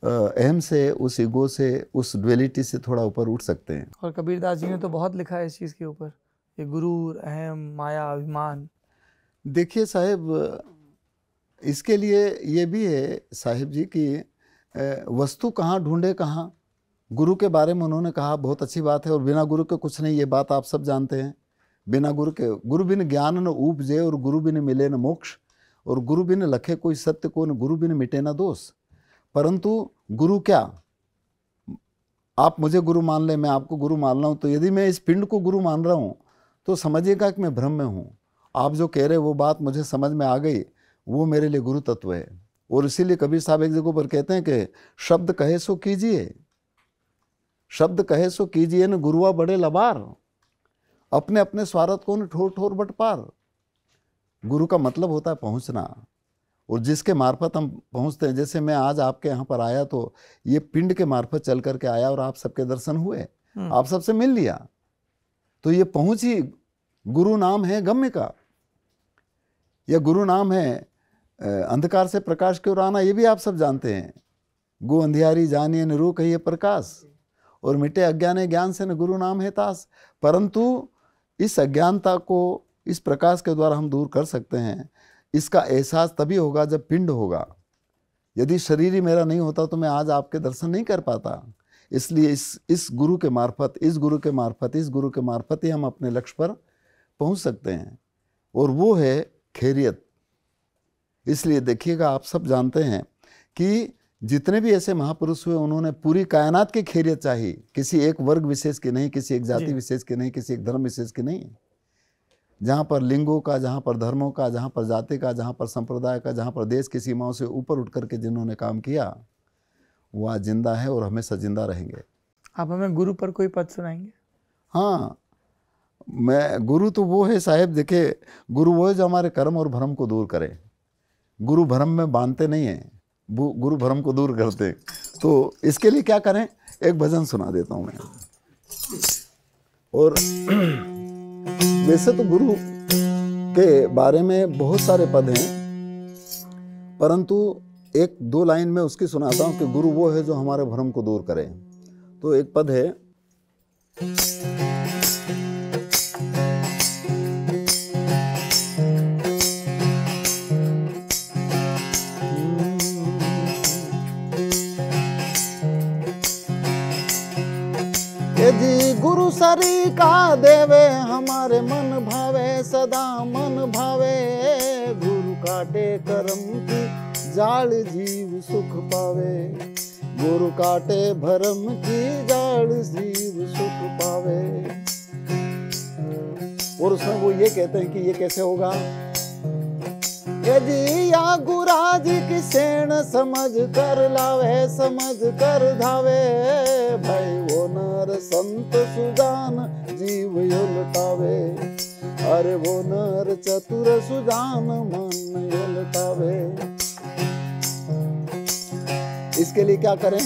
अहम से, उस ईगो से, उस ड्वेलिटी से थोड़ा ऊपर उठ सकते हैं। और कबीरदास जी ने तो बहुत लिखा है इस चीज़ के ऊपर, ये गुरूर, अहम, माया, अभिमान। देखिए साहिब, इसके लिए ये भी है साहिब जी कि वस्तु कहाँ ढूंढे कहाँ। गुरु के बारे में उन्होंने कहा, बहुत अच्छी बात है, और बिना गुरु के कुछ नहीं, ये बात आप सब जानते हैं। बिना गुरु के, गुरु बिन ज्ञान न उपजे, और गुरु बिन मिले न मोक्ष, और गुरु बिन लखे कोई सत्य को, न गुरु बिन मिटे न दोष। परंतु गुरु क्या, आप मुझे गुरु मान लें, मैं आपको गुरु मान रहा हूँ, तो यदि मैं इस पिंड को गुरु मान रहा हूँ तो समझिएगा कि मैं भ्रम में हूँ। आप जो कह रहे वो बात मुझे समझ में आ गई, वो मेरे लिए गुरु तत्व है। और इसीलिए कबीर साहब एक जगह पर कहते हैं कि शब्द कहे सो कीजिए, शब्द कहे सो कीजिए न गुरुआ बड़े लबार, अपने अपने स्वार्थ को न ठोर ठोर बट पार। गुरु का मतलब होता है पहुंचना, और जिसके मार्फत हम पहुंचते हैं। जैसे मैं आज आपके यहाँ पर आया तो ये पिंड के मार्फत चल करके आया, और आप सबके दर्शन हुए, आप सबसे मिल लिया, तो ये पहुंच ही गुरु नाम है गम्य का, या गुरु नाम है अंधकार से प्रकाश की ओर आना, ये भी आप सब जानते हैं। गो अंधियारी जानिए न रू कहिए प्रकाश, और मिटे अज्ञान ज्ञान से न गुरु नाम है तास। परंतु इस अज्ञानता को इस प्रकाश के द्वारा हम दूर कर सकते हैं। इसका एहसास तभी होगा जब पिंड होगा। यदि शरीर ही मेरा नहीं होता तो मैं आज आपके दर्शन नहीं कर पाता। इसलिए इस गुरु के मार्फत, इस गुरु के मार्फत, इस गुरु के मार्फत ही हम अपने लक्ष्य पर पहुंच सकते हैं, और वो है खैरियत। इसलिए देखिएगा, आप सब जानते हैं कि जितने भी ऐसे महापुरुष हुए, उन्होंने पूरी कायनात की खैरियत चाही, किसी एक वर्ग विशेष की नहीं, किसी एक जाति विशेष की नहीं, किसी एक धर्म विशेष की नहीं। जहाँ पर लिंगों का, जहाँ पर धर्मों का, जहाँ पर जाति का, जहाँ पर संप्रदाय का, जहाँ पर देश की सीमाओं से ऊपर उठ करके जिन्होंने काम किया, वो आज जिंदा है और हमेशा जिंदा रहेंगे। आप हमें गुरु पर कोई पद सुनाएंगे? हाँ, मैं गुरु तो वो है साहेब, देखे, गुरु वो है जो हमारे कर्म और भ्रम को दूर करे। गुरु भ्रम में बांधते नहीं हैं, गुरु भ्रम को दूर करते। तो इसके लिए क्या करें, एक भजन सुना देता हूँ मैं। और वैसे तो गुरु के बारे में बहुत सारे पद हैं, परंतु एक दो लाइन में उसकी सुनाता हूँ कि गुरु वो है जो हमारे भ्रम को दूर करे। तो एक पद है, यदि गुरु सरी का देवे, हमारे मन भावे सदा मन भावे। गुरु काटे कर्म की जाल जीव सुख पावे, गुरु काटे भरम की जाल जीव सुख पावे। और उसमें वो ये कहते हैं कि ये कैसे होगा, यदि या गुराज की सेण समझ कर लावे, समझ कर धावे। भाई वो नर संत सुजान जीव यो लुटावे, अरे वो नर चतुर सुजान मन यो लुटावे। इसके लिए क्या करें,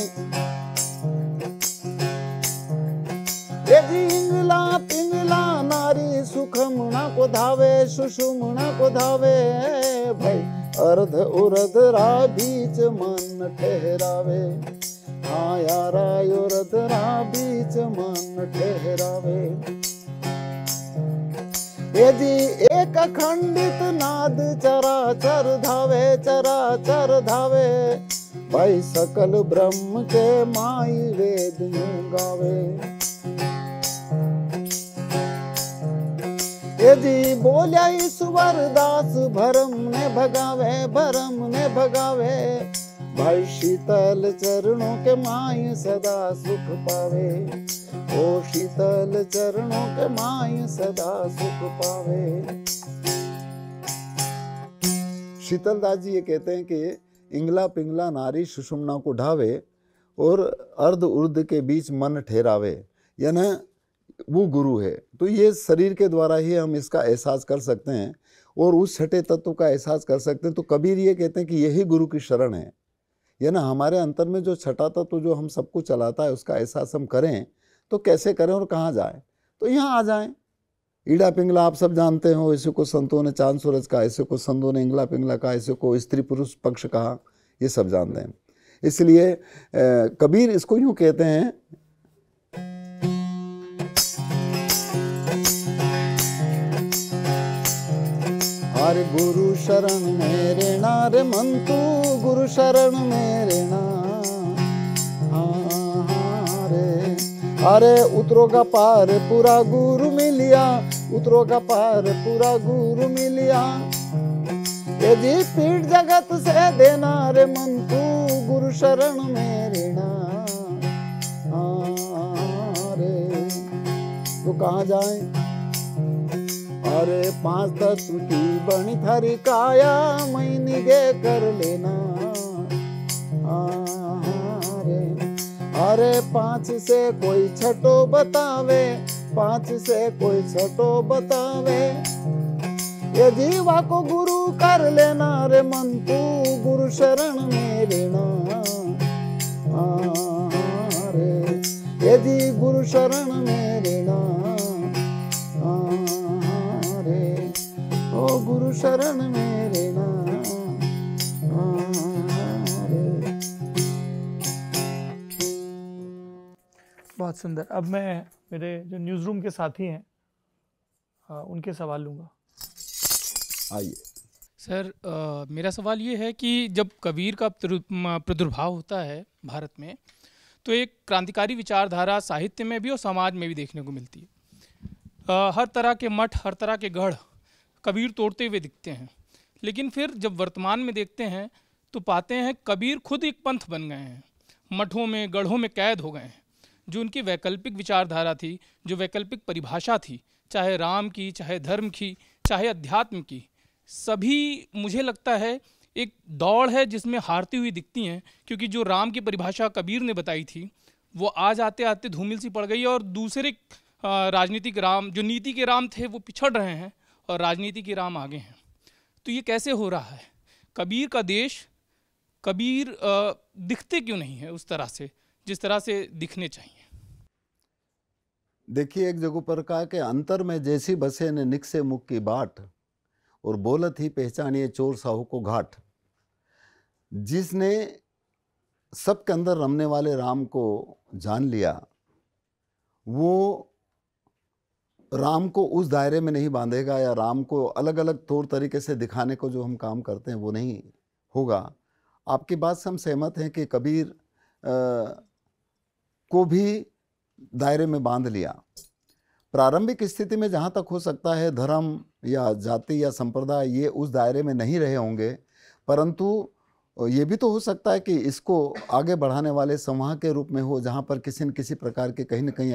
यदि इंगला पिंगला नारी सुखमना को धावे, सुषुमना को धावे। भाई अर्ध उर्ध रा बीच मन ठहरावे, हाँ यारा उर्ध रा बीच मन ठहरावे। यदि एक खंडित नाद चराचर धावे, चराचर धावे। भाई सकल ब्रह्म के माई वेद गावे। यदि बोल्या ईश्वर दास, भरम ने भगावे, भरम ने भगावे। भाई शीतल चरणों के माई सदा सुख पावे, ओ शीतल चरणों के माई सदा सुख पावे। शीतल दास जी ये कहते हैं कि इंगला पिंगला नारी सुषुम्ना को ढावे, और अर्ध उर्ध के बीच मन ठहरावे, यानी वो गुरु है। तो ये शरीर के द्वारा ही हम इसका एहसास कर सकते हैं, और उस छठे तत्व का एहसास कर सकते हैं। तो कबीर ये कहते हैं कि यही गुरु की शरण है, यानी हमारे अंतर में जो छठा तत्व जो हम सबको चलाता है, उसका एहसास हम करें। तो कैसे करें और कहाँ जाएं, तो यहाँ आ जाएं। ईड़ा पिंगला आप सब जानते हो, इसी को संतों ने चांद सूरज कहा, इसी को संतों ने इंगला पिंगला कहा, इसी को स्त्री पुरुष पक्ष कहा, ये सब जानते हैं। इसलिए कबीर इसको यूँ कहते हैं, अरे गुरु शरण मेरे ना रे मंतु, गुरु शरण मेरे ना रे। अरे उतरोगा पार पूरा गुरु मिलिया, उतरोगा पार पूरा गुरु मिलिया। ये जी पीठ जगत से देना रे मंतु, गुरु शरण मेरे ना रे। तो कहाँ जाए? अरे 5 तत्व की बनी थारी काया, मैनी गे कर लेना रे। अरे 5 से कोई छठो बतावे, 5 से कोई छठो बतावे। ये जीवा को गुरु कर लेना रे मंतु, गुरु शरण मेरे ना रे। ये जी गुरु शरण मेरे ना रे, ओ गुरु शरण मेरे ना रे। बहुत सुंदर। अब मैं मेरे जो न्यूज़ रूम के साथी हैं उनके सवाल लूँगा। आइए सर, मेरा सवाल ये है कि जब कबीर का प्रादुर्भाव होता है भारत में, तो एक क्रांतिकारी विचारधारा साहित्य में भी और समाज में भी देखने को मिलती है। हर तरह के मठ, हर तरह के गढ़ कबीर तोड़ते हुए दिखते हैं, लेकिन फिर जब वर्तमान में देखते हैं तो पाते हैं कबीर खुद एक पंथ बन गए हैं, मठों में गढ़ों में कैद हो गए हैं। जो उनकी वैकल्पिक विचारधारा थी, जो वैकल्पिक परिभाषा थी, चाहे राम की, चाहे धर्म की, चाहे अध्यात्म की, सभी मुझे लगता है एक दौड़ है जिसमें हारती हुई दिखती हैं, क्योंकि जो राम की परिभाषा कबीर ने बताई थी वो आज आते आते धूमिल सी पड़ गई और दूसरे राजनीतिक राम, जो नीति के राम थे, वो पिछड़ रहे हैं और राजनीति के राम आगे हैं। तो ये कैसे हो रहा है? कबीर का देश, कबीर दिखते क्यों नहीं है उस तरह से जिस तरह से दिखने चाहिए? देखिए, एक जगह पर कहा कि अंतर में जैसी बसे ने निकसे मुख की बाट, और बोलत ही पहचानिए चोर साहू को घाट। जिसने सबके अंदर रमने वाले राम को जान लिया, वो राम को उस दायरे में नहीं बांधेगा, या राम को अलग अलग तौर तरीके से दिखाने को जो हम काम करते हैं वो नहीं होगा। आपकी बात से हम सहमत हैं कि कबीर को भी दायरे में बांध लिया। प्रारंभिक स्थिति में जहाँ तक हो सकता है धर्म या जाति या संप्रदाय ये उस दायरे में नहीं रहे होंगे, परंतु ये भी तो हो सकता है कि इसको आगे बढ़ाने वाले समूह के रूप में हो, जहाँ पर किसी न किसी प्रकार के कहीं न कहीं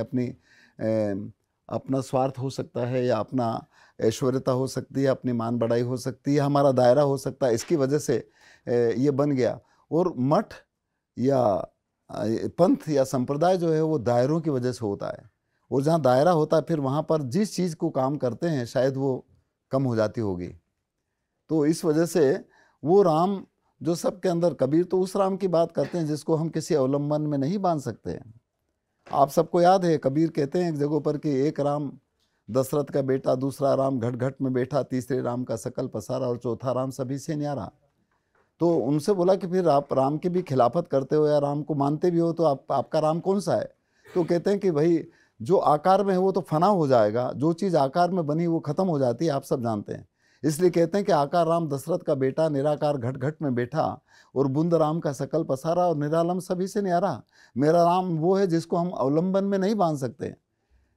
अपना स्वार्थ हो सकता है, या अपना ऐश्वर्यता हो सकती है, अपनी मान बढ़ाई हो सकती है, हमारा दायरा हो सकता है। इसकी वजह से ये बन गया। और मठ या पंथ या संप्रदाय जो है वो दायरों की वजह से होता है, और जहाँ दायरा होता है फिर वहाँ पर जिस चीज़ को काम करते हैं शायद वो कम हो जाती होगी। तो इस वजह से वो राम जो सबके अंदर, कबीर तो उस राम की बात करते हैं जिसको हम किसी अवलंबन में नहीं बांध सकते हैं। आप सबको याद है, कबीर कहते हैं एक जगह पर कि एक राम दशरथ का बेटा, दूसरा राम घट घट में बैठा, तीसरे राम का सकल पसारा, और चौथा राम सभी से न्यारा। तो उनसे बोला कि फिर आप राम की भी खिलाफत करते हो या राम को मानते भी हो, तो आपका राम कौन सा है? तो कहते हैं कि भाई जो आकार में है वो तो फना हो जाएगा, जो चीज़ आकार में बनी वो खत्म हो जाती है, आप सब जानते हैं। इसलिए कहते हैं कि आकार राम दशरथ का बेटा, निराकार घट घट में बैठा, और बुंद राम का सकल पसारा, और निरालम सभी से न्यारा। मेरा राम वो है जिसको हम अवलंबन में नहीं बांध सकते,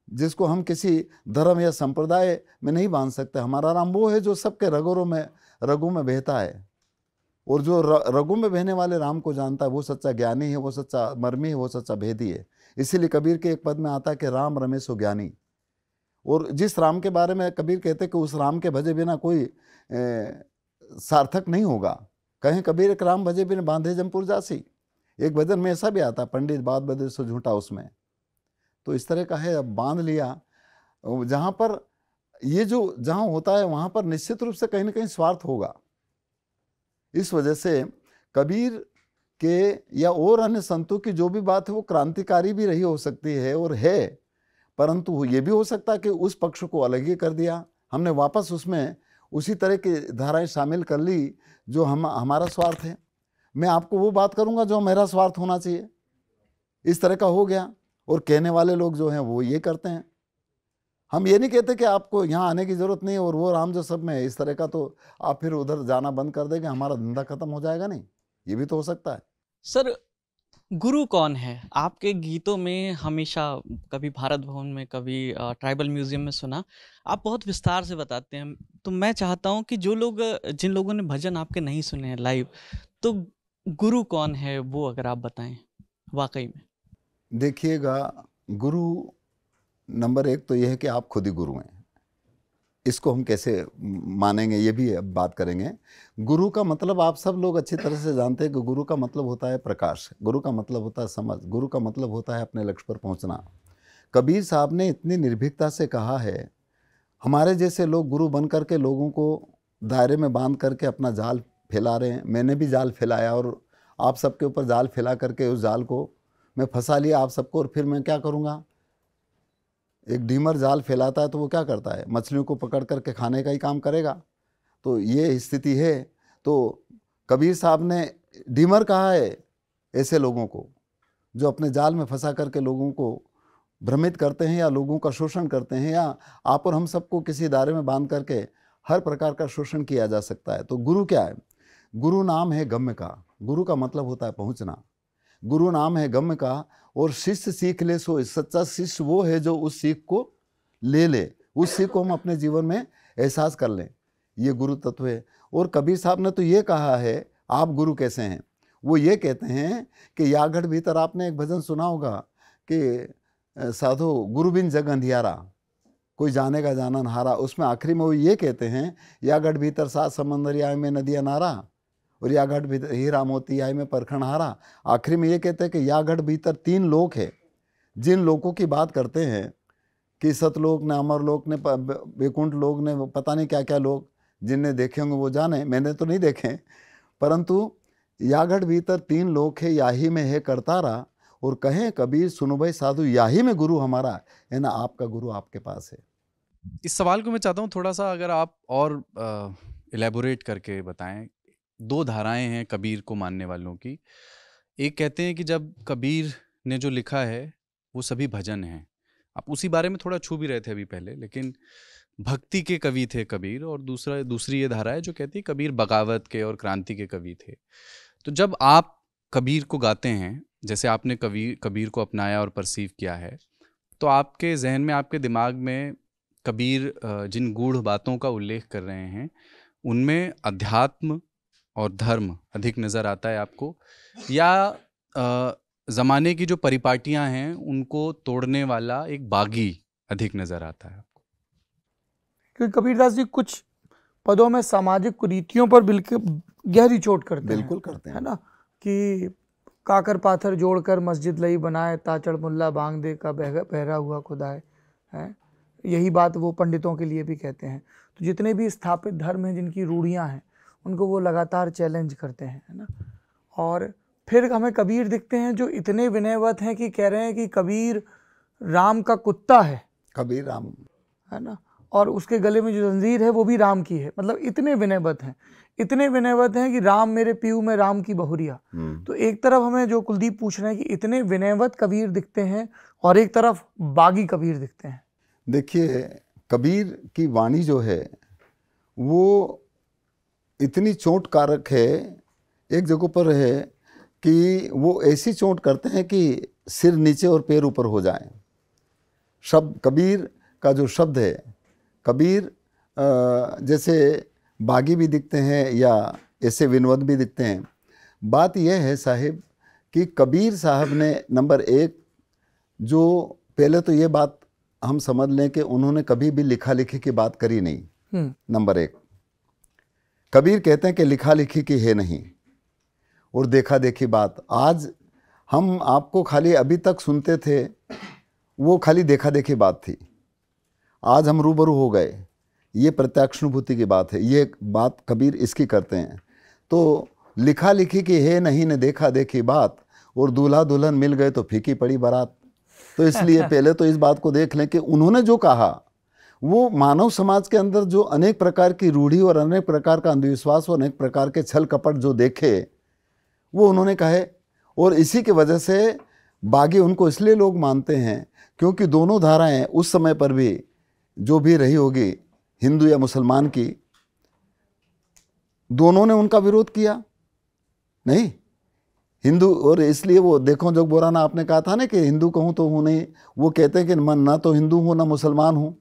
जिसको हम किसी धर्म या संप्रदाय में नहीं बांध सकते। हमारा राम वो है जो सबके रगों में बहता है, और जो रगों में बहने वाले राम को जानता है वो सच्चा ज्ञानी है, वो सच्चा मर्मी है, वो सच्चा भेदी है। इसीलिए कबीर के एक पद में आता है कि राम रमे सो ज्ञानी। और जिस राम के बारे में कबीर कहते कि उस राम के भजे बिना कोई सार्थक नहीं होगा। कहें कबीर एक राम भजे बिना बांधे जमपुर जासी। एक भजन में ऐसा भी आता, पंडित बात बदे सो झूठा उसमें। तो इस तरह का है, अब बांध लिया। जहाँ पर ये जो जहाँ होता है वहाँ पर निश्चित रूप से कहीं ना कहीं स्वार्थ होगा। इस वजह से कबीर के या और अन्य संतों की जो भी बात है वो क्रांतिकारी भी रही हो सकती है और है, परंतु ये भी हो सकता है कि उस पक्ष को अलग ही कर दिया हमने, वापस उसमें उसी तरह की धाराएं शामिल कर ली जो हमारा स्वार्थ है। मैं आपको वो बात करूंगा जो मेरा स्वार्थ होना चाहिए। इस तरह का हो गया। और कहने वाले लोग जो हैं वो ये करते हैं। हम ये नहीं कहते कि आपको यहाँ आने की ज़रूरत नहीं है और वो राम जो सब में है इस तरह का, तो आप फिर उधर जाना बंद कर देंगे, हमारा धंधा खत्म हो जाएगा। नहीं, ये भी तो हो सकता है। सर, गुरु कौन है? आपके गीतों में हमेशा कभी भारत भवन में, कभी ट्राइबल म्यूजियम में सुना, आप बहुत विस्तार से बताते हैं। तो मैं चाहता हूं कि जो लोग, जिन लोगों ने भजन आपके नहीं सुने हैं लाइव, तो गुरु कौन है वो अगर आप बताएं वाकई में। देखिएगा, गुरु नंबर एक तो यह है कि आप खुद ही गुरु हैं। इसको हम कैसे मानेंगे ये भी अब बात करेंगे। गुरु का मतलब आप सब लोग अच्छी तरह से जानते हैं कि गुरु का मतलब होता है प्रकाश, गुरु का मतलब होता है समझ, गुरु का मतलब होता है अपने लक्ष्य पर पहुंचना। कबीर साहब ने इतनी निर्भीकता से कहा है, हमारे जैसे लोग गुरु बन करके लोगों को दायरे में बांध करके अपना जाल फैला रहे हैं। मैंने भी जाल फैलाया और आप सबके ऊपर जाल फैला करके उस जाल को मैं फंसा लिया आप सबको। और फिर मैं क्या करूँगा? एक डीमर जाल फैलाता है तो वो क्या करता है? मछलियों को पकड़ करके खाने का ही काम करेगा। तो ये स्थिति है। तो कबीर साहब ने डीमर कहा है ऐसे लोगों को जो अपने जाल में फंसा करके लोगों को भ्रमित करते हैं या लोगों का शोषण करते हैं, या आप और हम सबको किसी दायरे में बांध करके हर प्रकार का शोषण किया जा सकता है। तो गुरु क्या है? गुरु नाम है गम्य का। गुरु का मतलब होता है पहुँचना। गुरु नाम है गम्य का। और शिष्य सीख ले सो। सच्चा शिष्य वो है जो उस सीख को ले, उस सीख को हम अपने जीवन में एहसास कर लें। ये गुरु तत्व है। और कबीर साहब ने तो ये कहा है, आप गुरु कैसे हैं? वो ये कहते हैं कि यागढ़ भीतर, आपने एक भजन सुना होगा कि साधो गुरु बिन जग अंधियारा, कोई जानेगा जानन हारा। उसमें आखिरी में वो ये कहते हैं, यागढ़ भीतर सात समंदर आय में नदिया नारा, और यागढ़ भीतर हीरा मोती आय में परखण हारा। आखिरी में ये कहते हैं कि यागढ़ भीतर 3 लोक है। जिन लोकों की बात करते हैं कि सतलोक ने, अमरलोक ने, वैकुंठ लोक ने, पता नहीं क्या क्या लोग, जिनने देखे होंगे वो जाने, मैंने तो नहीं देखे। परंतु यागढ़ भीतर 3 लोक है, याही में है करतारा। और कहें कबीर सुनो भाई साधु, याही में गुरु हमारा है ना, आपका गुरु आपके पास है। इस सवाल को मैं चाहता हूँ थोड़ा सा अगर आप और इलेबोरेट करके बताएं। 2 धाराएं हैं कबीर को मानने वालों की। एक कहते हैं कि जब कबीर ने जो लिखा है वो सभी भजन हैं। आप उसी बारे में थोड़ा छू भी रहे थे अभी पहले, लेकिन भक्ति के कवि थे कबीर। और दूसरी ये धारा है जो कहती है कबीर बगावत के और क्रांति के कवि थे। तो जब आप कबीर को गाते हैं, जैसे आपने कबीर को अपनाया और परसीव किया है, तो आपके जहन में, आपके दिमाग में कबीर जिन गूढ़ बातों का उल्लेख कर रहे हैं उनमें अध्यात्म और धर्म अधिक नज़र आता है आपको, या ज़माने की जो परिपाटियां हैं उनको तोड़ने वाला एक बागी अधिक नज़र आता है आपको? क्योंकि कबीरदास जी कुछ पदों में सामाजिक कुरीतियों पर बिल्कुल गहरी चोट करते हैं। बिल्कुल करते हैं, है ना, कि काकर पाथर जोड़कर मस्जिद लई बनाए, ताचड़ मुल्ला बांग दे का बहरा हुआ खुदाए है। यही बात वो पंडितों के लिए भी कहते हैं। तो जितने भी स्थापित धर्म हैं, जिनकी रूढ़ियाँ हैं, उनको वो लगातार चैलेंज करते हैं, है ना। और फिर हमें कबीर दिखते हैं जो इतने विनयवत हैं कि कह रहे हैं कि कबीर राम का कुत्ता है, कबीर राम, है ना, और उसके गले में जो जंजीर है वो भी राम की है। मतलब इतने विनयवत हैं, इतने विनयवत हैं कि राम मेरे पीऊ में राम की बहुरिया। तो एक तरफ हमें जो कुलदीप पूछ रहे हैं कि इतने विनयवत कबीर दिखते हैं और एक तरफ बागी कबीर दिखते हैं। देखिए, कबीर की वाणी जो है वो इतनी चोट कारक है, एक जगह पर है कि वो ऐसी चोट करते हैं कि सिर नीचे और पैर ऊपर हो जाए। शब्द कबीर का जो शब्द है, कबीर जैसे बागी भी दिखते हैं या ऐसे विनोद भी दिखते हैं। बात यह है साहिब कि कबीर साहब ने नंबर 1 जो, पहले तो ये बात हम समझ लें कि उन्होंने कभी भी लिखा लिखी की बात करी नहीं। नंबर 1, कबीर कहते हैं कि लिखा लिखी की है नहीं और देखा देखी बात। आज हम आपको खाली अभी तक सुनते थे, वो खाली देखा देखी बात थी। आज हम रूबरू हो गए, ये प्रत्यक्षानुभूति की बात है। ये बात कबीर इसकी करते हैं। तो लिखा लिखी की है नहीं ने देखा देखी बात, और दूल्हा दुल्हन मिल गए तो फीकी पड़ी बारात। तो इसलिए पहले तो इस बात को देख लें कि उन्होंने जो कहा वो मानव समाज के अंदर जो अनेक प्रकार की रूढ़ी और अनेक प्रकार का अंधविश्वास और अनेक प्रकार के छल कपट जो देखे, वो उन्होंने कहे। और इसी की वजह से बागी उनको इसलिए लोग मानते हैं क्योंकि दोनों धाराएं उस समय पर भी जो भी रही होगी हिंदू या मुसलमान की, दोनों ने उनका विरोध किया नहीं हिंदू। और इसलिए वो देखो जोग बोराना आपने कहा था ना कि हिंदू कहूँ तो हूँ नहीं, वो कहते हैं कि ना तो हिंदू हूँ ना मुसलमान हूँ।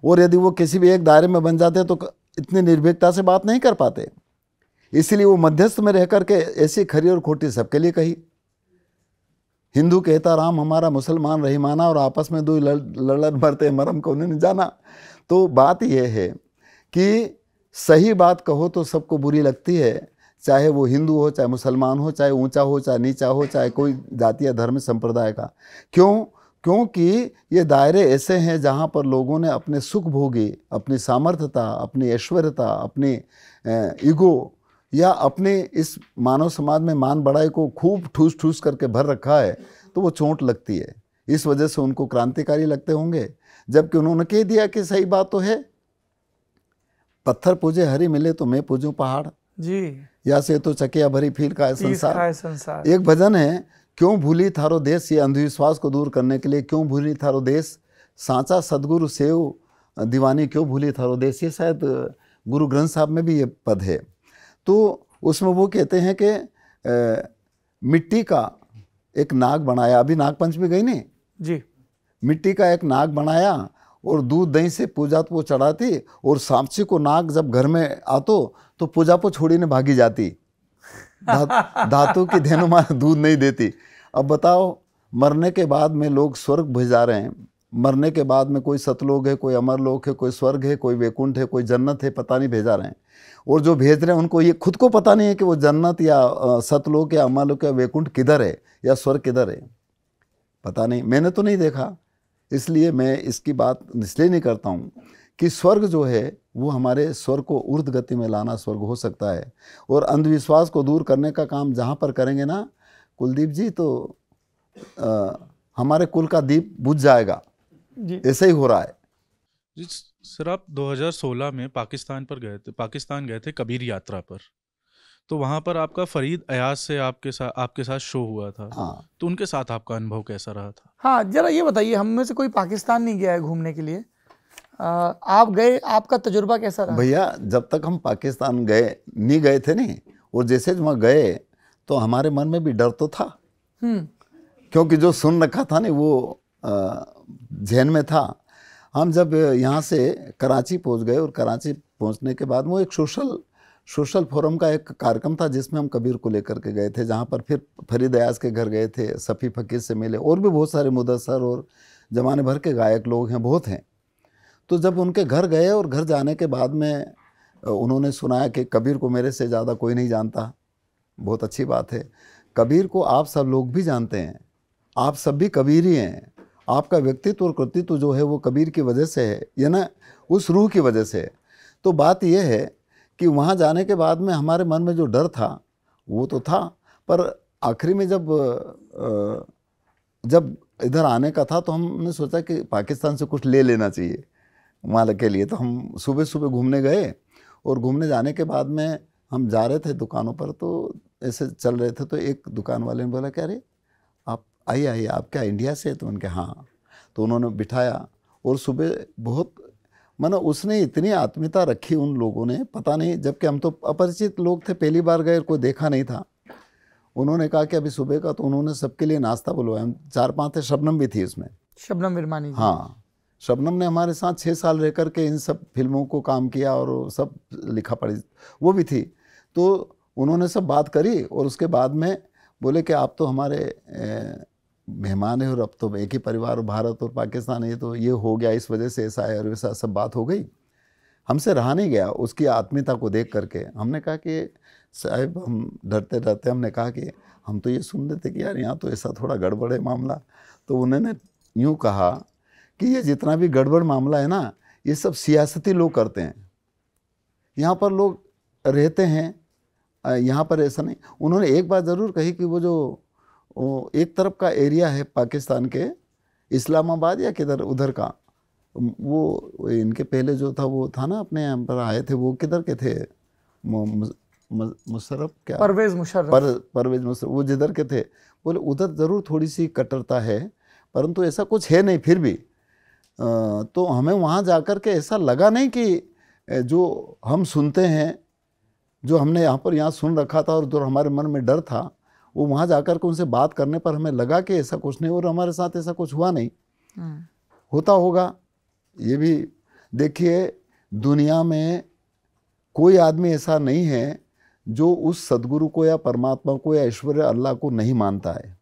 और यदि वो किसी भी एक दायरे में बन जाते तो इतनी निर्भीकता से बात नहीं कर पाते, इसलिए वो मध्यस्थ में रह करके ऐसी खरी और खोटी सबके लिए कही। हिंदू कहता राम हमारा, मुसलमान रहीमाना, और आपस में दो लड़ मरते मरम को उन्होंने जाना। तो बात यह है कि सही बात कहो तो सबको बुरी लगती है, चाहे वो हिंदू हो, चाहे मुसलमान हो, चाहे ऊंचा हो, चाहे नीचा हो, चाहे कोई जाति या धर्म संप्रदाय का। क्यों? क्योंकि ये दायरे ऐसे हैं जहाँ पर लोगों ने अपने सुख भोगी, अपनी सामर्थ्यता, अपनी ऐश्वर्यता, अपनी ईगो या अपने इस मानव समाज में मान बढ़ाई को खूब ठूस ठूस करके भर रखा है, तो वो चोट लगती है। इस वजह से उनको क्रांतिकारी लगते होंगे, जबकि उन्होंने कह दिया कि सही बात तो है, पत्थर पूजे हरी मिले तो मैं पूजूं पहाड़ जी, या से तो चकिया भरी फील का है संसार। संसार। एक भजन है, क्यों भूली थारो देश, ये अंधविश्वास को दूर करने के लिए, क्यों भूली थारो देश, सांचा सदगुरु सेव दीवानी क्यों भूली थारो देश। ये शायद गुरु ग्रंथ साहब में भी ये पद है। तो उसमें वो कहते हैं कि मिट्टी का एक नाग बनाया, अभी नाग पंचमी गई नहीं जी, मिट्टी का एक नाग बनाया और दूध दही से पूजा तो वो चढ़ाती, और सांची को नाग जब घर में आतो तो पूजा को छोड़ी ने भागी जाती, धातु की धेनुमा दूध नहीं देती। अब बताओ, मरने के बाद में लोग स्वर्ग भेजा रहे हैं, मरने के बाद में कोई सतलोक है, कोई अमरलोक है, कोई स्वर्ग है, कोई वैकुंठ है, कोई जन्नत है, पता नहीं भेजा रहे हैं। और जो भेज रहे हैं उनको ये खुद को पता नहीं है कि वो जन्नत या सतलोक या अमरलोक या वैकुंठ किधर है या स्वर्ग किधर है, पता नहीं, मैंने तो नहीं देखा। इसलिए मैं इसकी बात इसलिए नहीं करता हूँ कि स्वर्ग जो है वो हमारे स्वर्ग को ऊर्ध्व गति में लाना स्वर्ग हो सकता है। और अंधविश्वास को दूर करने का काम जहाँ पर करेंगे ना कुलदीप जी, तो हमारे कुल का दीप बुझ जाएगा। ऐसा ही हो रहा है जी। सर, आप 2016 में पाकिस्तान गए थे कबीर यात्रा पर, तो वहाँ पर आपका फरीद अयाज से आपके साथ शो हुआ था। हाँ। तो उनके साथ आपका अनुभव कैसा रहा था? हाँ, जरा ये बताइए, हम में से कोई पाकिस्तान नहीं गया है घूमने के लिए, आप गए, आपका तजुर्बा कैसा रहा? भैया, जब तक हम पाकिस्तान नहीं गए थे नहीं, और जैसे वहाँ गए तो हमारे मन में भी डर तो था, क्योंकि जो सुन रखा था नहीं वो जहन में था। हम जब यहाँ से कराची पहुँच गए, और कराची पहुँचने के बाद वो एक सोशल फोरम का एक कार्यक्रम था जिसमें हम कबीर को लेकर के गए थे, जहाँ पर फिर फरीद अयाज के घर गए थे, सफ़ी फ़कीर से मिले, और भी बहुत सारे मुदस्सर और ज़माने भर के गायक लोग हैं, बहुत हैं। तो जब उनके घर गए और घर जाने के बाद में उन्होंने सुनाया कि कबीर को मेरे से ज़्यादा कोई नहीं जानता। बहुत अच्छी बात है, कबीर को आप सब लोग भी जानते हैं, आप सब भी कबीर ही हैं, आपका व्यक्तित्व और कृतित्व जो है वो कबीर की वजह से है, या ना उस रूह की वजह से है। तो बात यह है कि वहाँ जाने के बाद में हमारे मन में जो डर था वो तो था, पर आखिरी में जब इधर आने का था तो हमने सोचा कि पाकिस्तान से कुछ ले लेना चाहिए वहाँ के लिए। तो हम सुबह सुबह घूमने गए, और घूमने जाने के बाद में हम जा रहे थे दुकानों पर, तो ऐसे चल रहे थे तो एक दुकान वाले ने बोला, क्या रे आप आइए आप क्या इंडिया से? तो उनके हाँ। तो उन्होंने बिठाया, और सुबह बहुत मानो उसने इतनी आत्मीयता रखी उन लोगों ने, पता नहीं, जबकि हम तो अपरिचित लोग थे, पहली बार गए, कोई देखा नहीं था। उन्होंने कहा कि अभी सुबह का, तो उन्होंने सबके लिए नाश्ता बुलवाया। हम 4-5 थे, शबनम भी थी उसमें, शबनम विरमानी। हाँ, शबनम ने हमारे साथ 6 साल रह कर के इन सब फिल्मों को काम किया और सब लिखा पढ़ी, वो भी थी। तो उन्होंने सब बात करी, और उसके बाद में बोले कि आप तो हमारे मेहमान है, और अब तो एक ही परिवार, और भारत और पाकिस्तान है, तो ये हो गया, इस वजह से ऐसा है और वैसा सब बात हो गई। हमसे रहा नहीं गया उसकी आत्मीयता को देख करके। हमने कहा कि साहब, हम डरते डरते हमने कहा कि हम तो ये सुन रहे थे कि यार यहाँ तो ऐसा थोड़ा गड़बड़ है मामला। तो उन्होंने यूँ कहा कि ये जितना भी गड़बड़ मामला है ना, ये सब सियासती लोग करते हैं, यहाँ पर लोग रहते हैं, यहाँ पर ऐसा नहीं। उन्होंने एक बात ज़रूर कही कि वो जो एक तरफ का एरिया है पाकिस्तान के, इस्लामाबाद या किधर उधर का, वो इनके पहले जो था वो था ना, अपने यहाँ पर आए थे, वो किधर के थे, मुशर्रफ क्या, परवेज मुशर्रफ, परवेज मुशर्रफ, वो जिधर के थे, बोले उधर ज़रूर थोड़ी सी कट्टरता है, परंतु ऐसा कुछ है नहीं फिर भी। तो हमें वहाँ जाकर के ऐसा लगा नहीं कि जो हम सुनते हैं, जो हमने यहाँ सुन रखा था और जो हमारे मन में डर था, वो वहाँ जाकर के उनसे बात करने पर हमें लगा कि ऐसा कुछ नहीं, और हमारे साथ ऐसा कुछ हुआ नहीं। होता होगा ये भी। देखिए, दुनिया में कोई आदमी ऐसा नहीं है जो उस सद्गुरु को या परमात्मा को या ईश्वर अल्लाह को नहीं मानता है।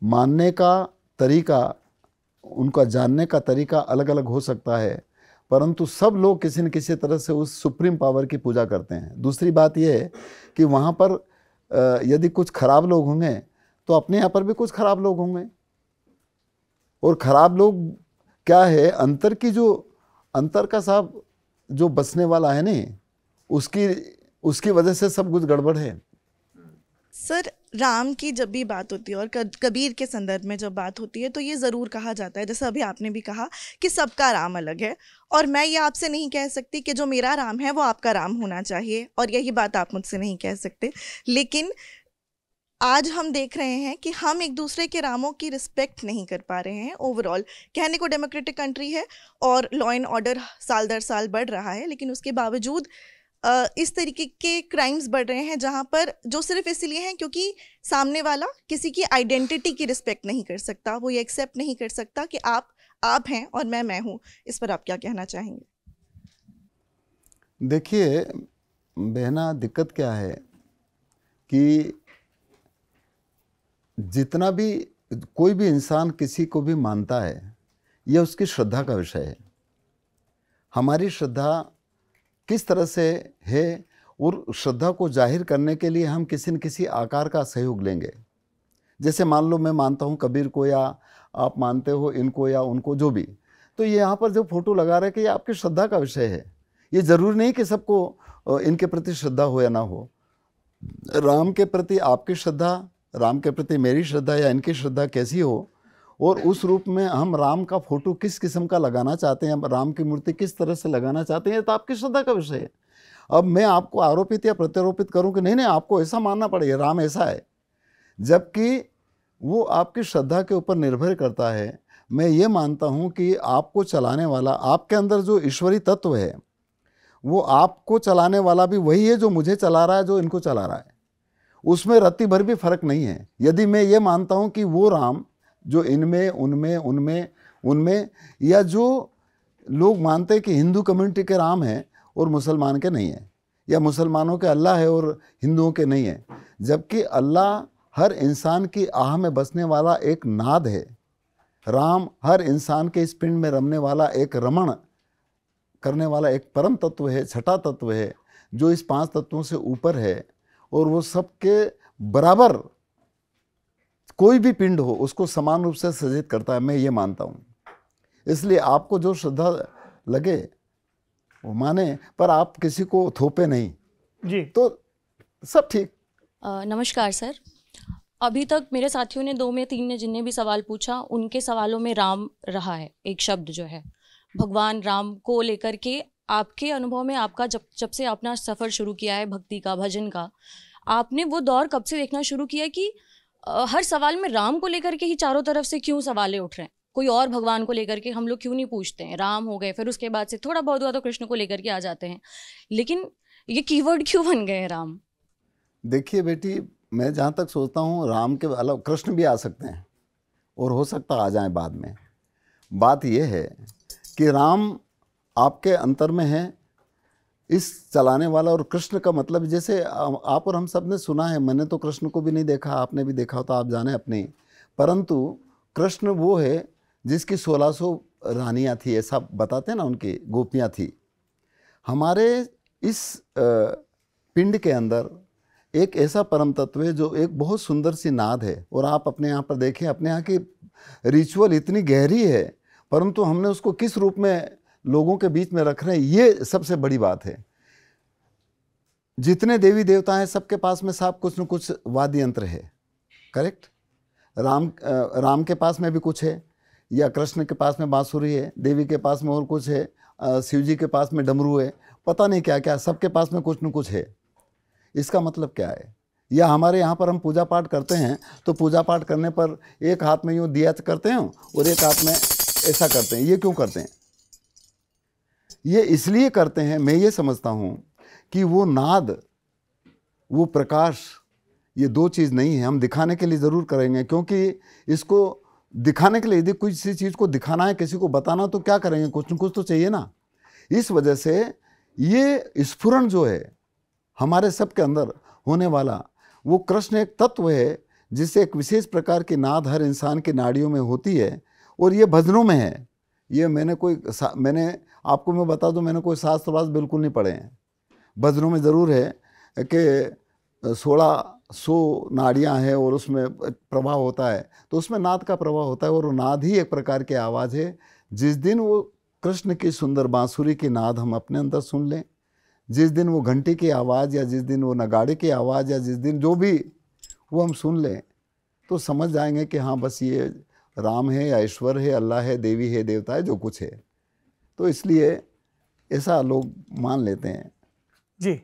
मानने का तरीका, उनका जानने का तरीका अलग अलग हो सकता है, परंतु सब लोग किसी न किसी तरह से उस सुप्रीम पावर की पूजा करते हैं। दूसरी बात यह है कि वहाँ पर यदि कुछ खराब लोग होंगे तो अपने यहाँ पर भी कुछ खराब लोग होंगे, और खराब लोग क्या है, अंतर का साहब जो बसने वाला है नहीं, उसकी वजह से सब कुछ गड़बड़ है। सर, राम की जब भी बात होती है और कबीर के संदर्भ में जब बात होती है तो ये ज़रूर कहा जाता है, जैसे अभी आपने भी कहा कि सबका राम अलग है, और मैं ये आपसे नहीं कह सकती कि जो मेरा राम है वो आपका राम होना चाहिए, और यही बात आप मुझसे नहीं कह सकते। लेकिन आज हम देख रहे हैं कि हम एक दूसरे के रामों की रिस्पेक्ट नहीं कर पा रहे हैं। ओवरऑल कहने को डेमोक्रेटिक कंट्री है और लॉ एंड ऑर्डर साल दर साल बढ़ रहा है, लेकिन उसके बावजूद इस तरीके के क्राइम्स बढ़ रहे हैं जहां पर जो सिर्फ इसलिए हैं क्योंकि सामने वाला किसी की आइडेंटिटी की रिस्पेक्ट नहीं कर सकता, वो ये एक्सेप्ट नहीं कर सकता कि आप हैं और मैं हूं। इस पर आप क्या कहना चाहेंगे? देखिए बहना, दिक्कत क्या है कि जितना भी कोई भी इंसान किसी को भी मानता है, यह उसकी श्रद्धा का विषय है। हमारी श्रद्धा किस तरह से है, और श्रद्धा को जाहिर करने के लिए हम किसी न किसी आकार का सहयोग लेंगे। जैसे मान लो मैं मानता हूँ कबीर को, या आप मानते हो इनको या उनको, जो भी, तो ये यहाँ पर जो फोटो लगा रहे हैं कि ये आपकी श्रद्धा का विषय है। ये ज़रूरी नहीं कि सबको इनके प्रति श्रद्धा हो या ना हो। राम के प्रति आपकी श्रद्धा, राम के प्रति मेरी श्रद्धा या इनकी श्रद्धा कैसी हो, और उस रूप में हम राम का फोटो किस किस्म का लगाना चाहते हैं, राम की मूर्ति किस तरह से लगाना चाहते हैं, तो आपकी श्रद्धा का विषय है। अब मैं आपको आरोपित या प्रत्यारोपित करूं कि नहीं आपको ऐसा मानना पड़ेगा, राम ऐसा है, जबकि वो आपकी श्रद्धा के ऊपर निर्भर करता है। मैं ये मानता हूं कि आपको चलाने वाला, आपके अंदर जो ईश्वरी तत्व है, वो आपको चलाने वाला भी वही है जो मुझे चला रहा है, जो इनको चला रहा है। उसमें रत्ती भर भी फर्क नहीं है। यदि मैं ये मानता हूं कि वो राम जो इनमें, उनमें, या जो लोग मानते हैं कि हिंदू कम्युनिटी के राम हैं और मुसलमान के नहीं है, या मुसलमानों के अल्लाह है और हिंदुओं के नहीं है, जबकि अल्लाह हर इंसान की आह में बसने वाला एक नाद है। राम हर इंसान के इस पिंड में रमने वाला एक रमण करने वाला एक परम तत्व है, छठा तत्व है, जो इस 5 तत्वों से ऊपर है, और वो सबके बराबर, कोई भी पिंड हो उसको समान रूप से सजित करता है, मैं ये मानता हूँ। इसलिए आपको जो श्रद्धा लगे वो माने, पर आप किसी को थोपे नहीं जी, तो सब ठीक। नमस्कार सर, अभी तक मेरे साथियों ने 2 में 3 ने जिन्हें भी सवाल पूछा, उनके सवालों में राम रहा है एक शब्द जो है। भगवान राम को लेकर के आपके अनुभव में, आपका जब से अपना सफ़र शुरू किया है भक्ति का, भजन का, आपने वो दौर कब से देखना शुरू किया कि हर सवाल में राम को लेकर के ही चारों तरफ से क्यों सवाल उठ रहे हैं? कोई और भगवान को लेकर के हम लोग क्यों नहीं पूछते हैं? राम हो गए, फिर उसके बाद से थोड़ा बहुत हुआ तो कृष्ण को लेकर के आ जाते हैं, लेकिन ये कीवर्ड क्यों बन गए हैं राम? देखिए बेटी, मैं जहाँ तक सोचता हूँ राम के अलावा कृष्ण भी आ सकते हैं, और हो सकता आ जाए बाद में। बात यह है कि राम आपके अंतर में है, इस चलाने वाला, और कृष्ण का मतलब, जैसे आप और हम सब ने सुना है, मैंने तो कृष्ण को भी नहीं देखा, आपने भी देखा हो तो आप जाने अपने, परंतु कृष्ण वो है जिसकी 1600 रानियाँ थी, ऐसा बताते हैं ना, उनकी गोपियाँ थी। हमारे इस पिंड के अंदर एक ऐसा परम तत्व है जो एक बहुत सुंदर सी नाद है, और आप अपने यहाँ पर देखें, अपने यहाँ की रिचुअल इतनी गहरी है, परंतु हमने उसको किस रूप में लोगों के बीच में रख रहे हैं, ये सबसे बड़ी बात है। जितने देवी देवता हैं सबके पास में साहब कुछ न कुछ वाद्य यंत्र है, करेक्ट? राम के पास में भी कुछ है, या कृष्ण के पास में बांसुरी है, देवी के पास में और कुछ है, शिव जी के पास में डमरू है, पता नहीं क्या क्या, सबके पास में कुछ न कुछ है। इसका मतलब क्या है? या हमारे यहाँ पर हम पूजा पाठ करते हैं तो पूजा पाठ करने पर एक हाथ में यूँ दिया करते हैं और एक हाथ में ऐसा करते हैं, ये क्यों करते हैं? ये इसलिए करते हैं, मैं ये समझता हूँ कि वो नाद, वो प्रकाश, ये दो चीज़ नहीं है। हम दिखाने के लिए ज़रूर करेंगे, क्योंकि इसको दिखाने के लिए, यदि किसी चीज़ को दिखाना है, किसी को बताना, तो क्या करेंगे? कुछ न कुछ तो चाहिए ना। इस वजह से ये स्फुरण जो है हमारे सब के अंदर होने वाला, वो कृष्ण एक तत्व है जिससे एक विशेष प्रकार की नाद हर इंसान की नाड़ियों में होती है, और ये भजनों में है। ये मैंने आपको मैं बता दूं, मैंने कोई शास्त्रवाद बिल्कुल नहीं पढ़े हैं। भजनों में ज़रूर है कि 1600 नाड़ियाँ हैं और उसमें प्रवाह होता है, तो उसमें नाद का प्रवाह होता है, और वो नाद ही एक प्रकार की आवाज़ है। जिस दिन वो कृष्ण की सुंदर बांसुरी की नाद हम अपने अंदर सुन लें, जिस दिन वो घंटी की आवाज़, या जिस दिन वो नगाड़े की आवाज़, या जिस दिन जो भी वो हम सुन लें, तो समझ जाएंगे कि हाँ बस ये राम है या ईश्वर है, अल्लाह है, देवी है, देवता है, जो कुछ है। तो इसलिए ऐसा लोग मान लेते हैं। जी,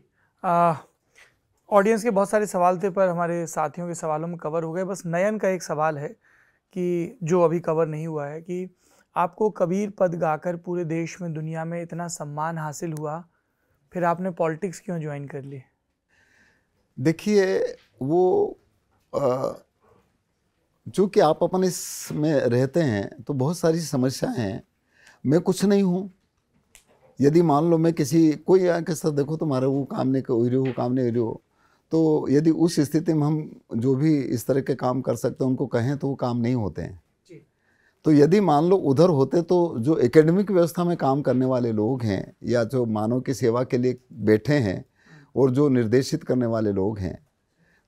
ऑडियंस के बहुत सारे सवाल थे, पर हमारे साथियों के सवालों में कवर हो गए। बस नयन का एक सवाल है कि जो अभी कवर नहीं हुआ है, कि आपको कबीर पद गाकर पूरे देश में, दुनिया में इतना सम्मान हासिल हुआ, फिर आपने पॉलिटिक्स क्यों ज्वाइन कर ली? देखिए, वो चूँकि आप अपन इसमें रहते हैं तो बहुत सारी समस्याएं हैं। मैं कुछ नहीं हूँ। यदि मान लो मैं कोई आके सर देखो तुम्हारा वो काम नहीं हो रही हो, काम नहीं हो रही हो, तो यदि उस स्थिति में हम जो भी इस तरह के काम कर सकते हैं उनको कहें तो वो काम नहीं होते हैं। तो यदि मान लो उधर होते, तो जो एकेडमिक व्यवस्था में काम करने वाले लोग हैं, या जो मानव की सेवा के लिए बैठे हैं, और जो निर्देशित करने वाले लोग हैं,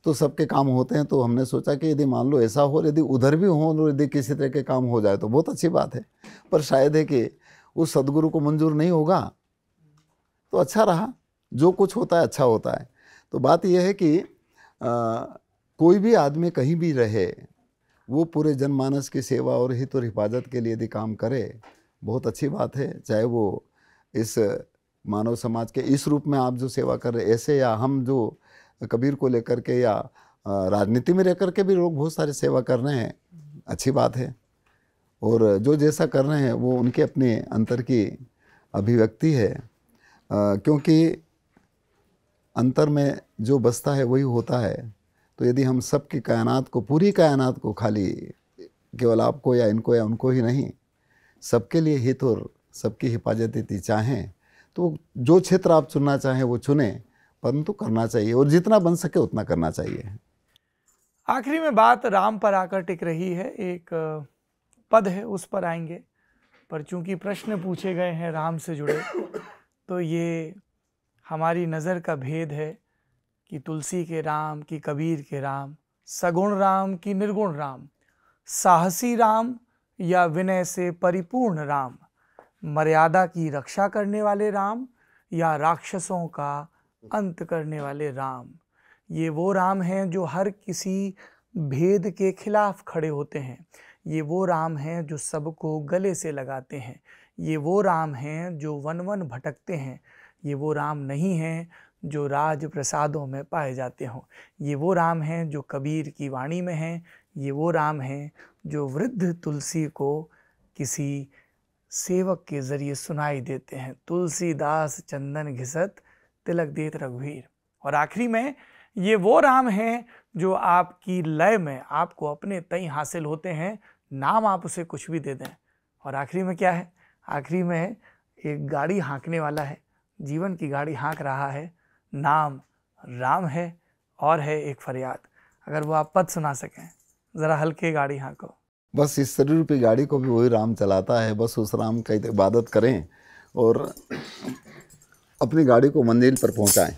तो सबके काम होते हैं। तो हमने सोचा कि यदि मान लो ऐसा हो, यदि उधर भी हो और यदि किसी तरह के काम हो जाए तो बहुत अच्छी बात है। पर शायद है कि उस सदगुरु को मंजूर नहीं होगा, तो अच्छा रहा, जो कुछ होता है अच्छा होता है। तो बात यह है कि कोई भी आदमी कहीं भी रहे, वो पूरे जनमानस की सेवा और हित और हिफाजत के लिए यदि काम करे, बहुत अच्छी बात है। चाहे वो इस मानव समाज के इस रूप में आप जो सेवा कर रहे ऐसे, या हम जो कबीर को लेकर के, या राजनीति में रह कर के भी लोग बहुत सारे सेवा कर रहे हैं, अच्छी बात है। और जो जैसा कर रहे हैं वो उनके अपने अंतर की अभिव्यक्ति है, क्योंकि अंतर में जो बसता है वही होता है। तो यदि हम सबकी कायनात को, पूरी कायनात को, खाली केवल आपको या इनको या उनको ही नहीं, सबके लिए हित और सबकी हिफाजत यदि चाहें, तो जो क्षेत्र आप चुनना चाहें वो चुनें, परंतु करना चाहिए, और जितना बन सके उतना करना चाहिए। आखिरी में बात राम पर आकर टिक रही है। एक पद है, उस पर आएंगे, पर चूंकि प्रश्न पूछे गए हैं राम से जुड़े, तो ये हमारी नज़र का भेद है कि तुलसी के राम कि कबीर के राम, सगुण राम कि निर्गुण राम, साहसी राम या विनय से परिपूर्ण राम, मर्यादा की रक्षा करने वाले राम या राक्षसों का अंत करने वाले राम। ये वो राम हैं जो हर किसी भेद के खिलाफ खड़े होते हैं। ये वो राम हैं जो सबको गले से लगाते हैं। ये वो राम हैं जो वन वन भटकते हैं। ये वो राम नहीं हैं जो राज प्रसादों में पाए जाते हों। ये वो राम हैं जो कबीर की वाणी में हैं। ये वो राम हैं जो वृद्ध तुलसी को किसी सेवक के ज़रिए सुनाई देते हैं। तुलसीदास चंदन घिसत तिलक देत रघुवीर। और आखिरी में ये वो राम हैं जो आपकी लय में आपको अपने तय हासिल होते हैं, नाम आप उसे कुछ भी दे दें। और आखिरी में क्या है? आखिरी में एक गाड़ी हाँकने वाला है, जीवन की गाड़ी हाँक रहा है, नाम राम है, और है एक फरियाद। अगर वो आप पद सुना सकें, ज़रा हल्के गाड़ी हाँको। बस इस शरीर रूपी गाड़ी को भी वही राम चलाता है, बस उस राम की इबादत करें और अपनी गाड़ी को मंजिल पर पहुंचाएं।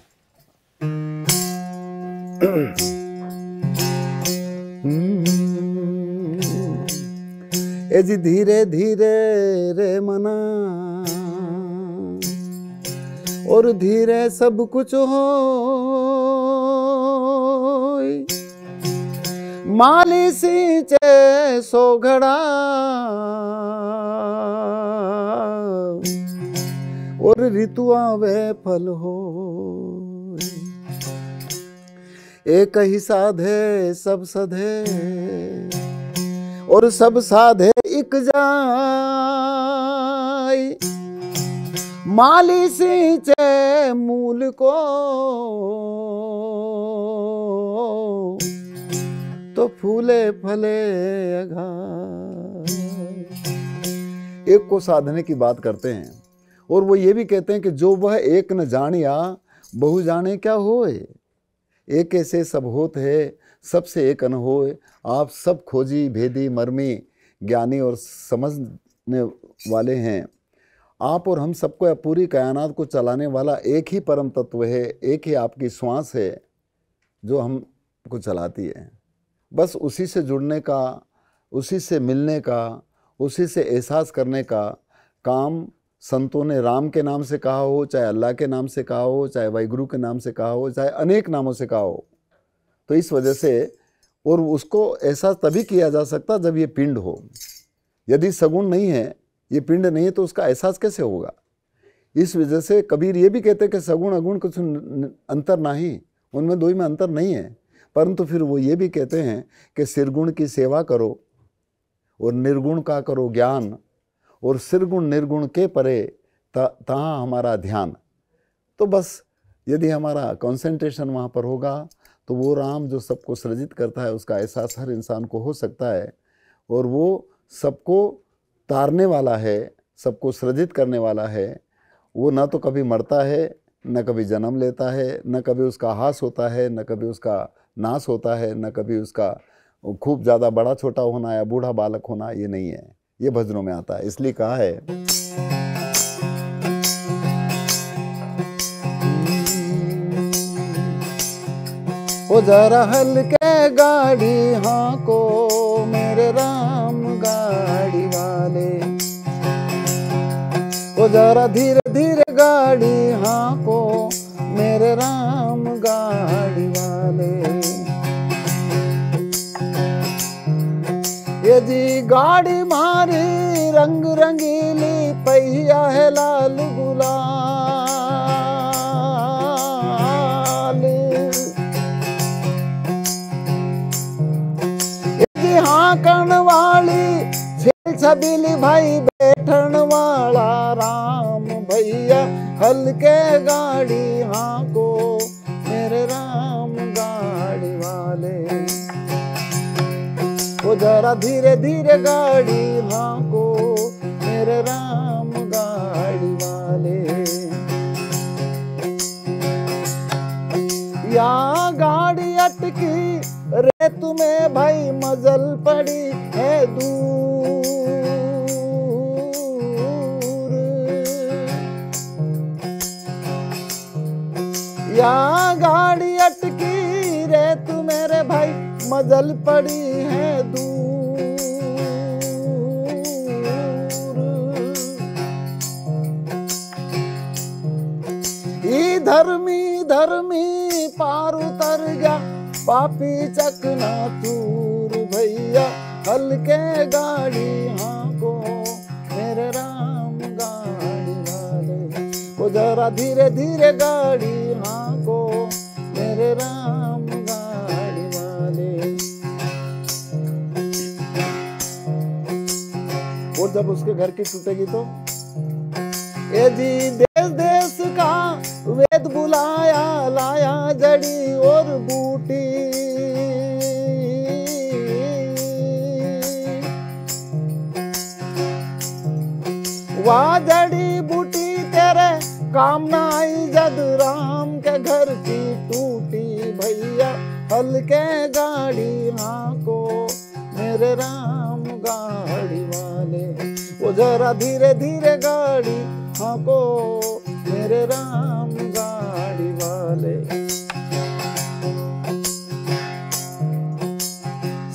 ए जी धीरे धीरे रे मना, और धीरे सब कुछ हो, माली सींचे सो घड़ा, और ऋतु आवे फल हो। एक ही साधे सब सधे, और सब साधे एक जाय। माली सींचे मूल को, तो फूले फले अघाय। एक को साधने की बात करते हैं, और वो ये भी कहते हैं कि जो वह एक न जानिया, बहु जाने क्या होए। एक ऐसे सब होत है, सबसे एक न होए। आप सब खोजी भेदी मर्मी ज्ञानी और समझने वाले हैं। आप और हम सबको, पूरी कायनात को चलाने वाला एक ही परम तत्व है, एक ही आपकी श्वास है जो हमको चलाती है। बस उसी से जुड़ने का, उसी से मिलने का, उसी से एहसास करने का काम संतों ने राम के नाम से कहा हो, चाहे अल्लाह के नाम से कहा हो, चाहे वाहिगुरु के नाम से कहा हो, चाहे अनेक नामों से कहा हो। तो इस वजह से, और उसको एहसास तभी किया जा सकता जब ये पिंड हो। यदि सगुण नहीं है, ये पिंड नहीं है, तो उसका एहसास कैसे होगा। इस वजह से कबीर ये भी कहते हैं कि सगुण अगुण कुछ अंतर नहीं, उनमें दो ही में अंतर नहीं है। परंतु फिर वो ये भी कहते हैं कि सिरगुण की सेवा करो और निर्गुण का करो ज्ञान, और सिरगुण निर्गुण के परे तहाँ हमारा ध्यान। तो बस यदि हमारा कंसंट्रेशन वहाँ पर होगा, तो वो राम जो सबको सृजित करता है उसका एहसास हर इंसान को हो सकता है। और वो सबको तारने वाला है, सबको सृजित करने वाला है। वो ना तो कभी मरता है, न कभी जन्म लेता है, न कभी उसका हास होता है, न कभी उसका नाश होता है, न कभी उसका खूब ज़्यादा बड़ा छोटा होना या बूढ़ा बालक होना, ये नहीं है। ये भजनों में आता है। इसलिए कहा है, ओ जरा हल्के गाड़ी हाँको मेरे राम गाड़ी वाले, ओ जरा धीरे धीरे गाड़ी हाँको मेरे राम गाड़ी वाले। ये जी गाड़ी मारी रंग रंगीली, पहिया है लाल गुलाल। ये जी हाँकण वाली छेल छबीली, भाई बैठन वाला राम भैया। हल्के गाड़ी हाँको मेरे राम गाड़ी वाले, वो जरा धीरे धीरे गाड़ी हाँको मेरे राम गाड़ी वाले। या गाड़ी अटकी रे तुम्हें भाई, मजल पड़ी है दूर। या गाड़ी अटकी रे तू मेरे भाई, मजल पड़ी है दूर। धर्मी धर्मी पार उतर गया, पापी चकना चूर भैया। हल्के गाड़ी हाँको मेरे राम गाड़ी वाले, वो जरा धीरे धीरे गाड़ी हाँको मेरे राम गाड़ी वाले। और जब उसके घर की टूटेगी तो, ए जी देश देश का वेद बुलाया, लाया जड़ी और बूटी। वाह जड़ी बूटी तेरे काम ना आई, जद राम के घर की टूटी भैया। हल्के गाड़ी हाँको मेरे राम गाड़ी वाले, वो जरा धीरे धीरे गाड़ी हाँको मेरे राम गाड़ी वाले।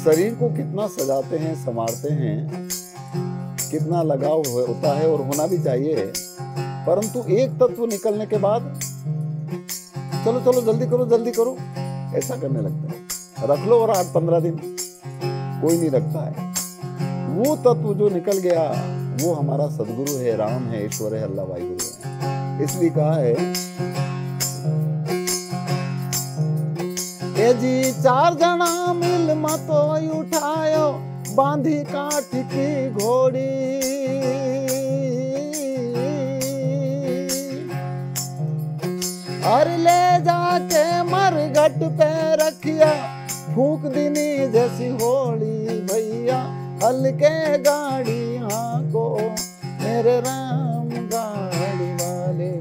शरीर को कितना सजाते हैं, संवारते हैं, कितना लगाव होता है और होना भी चाहिए। परंतु एक तत्व निकलने के बाद चलो चलो जल्दी करो ऐसा करने लगता है। रख लो और 8-15 दिन कोई नहीं रखता है। वो तत्व जो निकल गया वो हमारा सदगुरु है, राम है, ईश्वर है, अल्लाह वाहिगुरु है। इसलिए कहा है, ए ए जी 4 जना मिल मतो उठायो बांधी काठ की घोड़ी, और ले जाके मरघट पे रखिया फूक दिनी जैसी होली भैया, हल्के गाड़ी को मेरे राम गाड़ी वाले,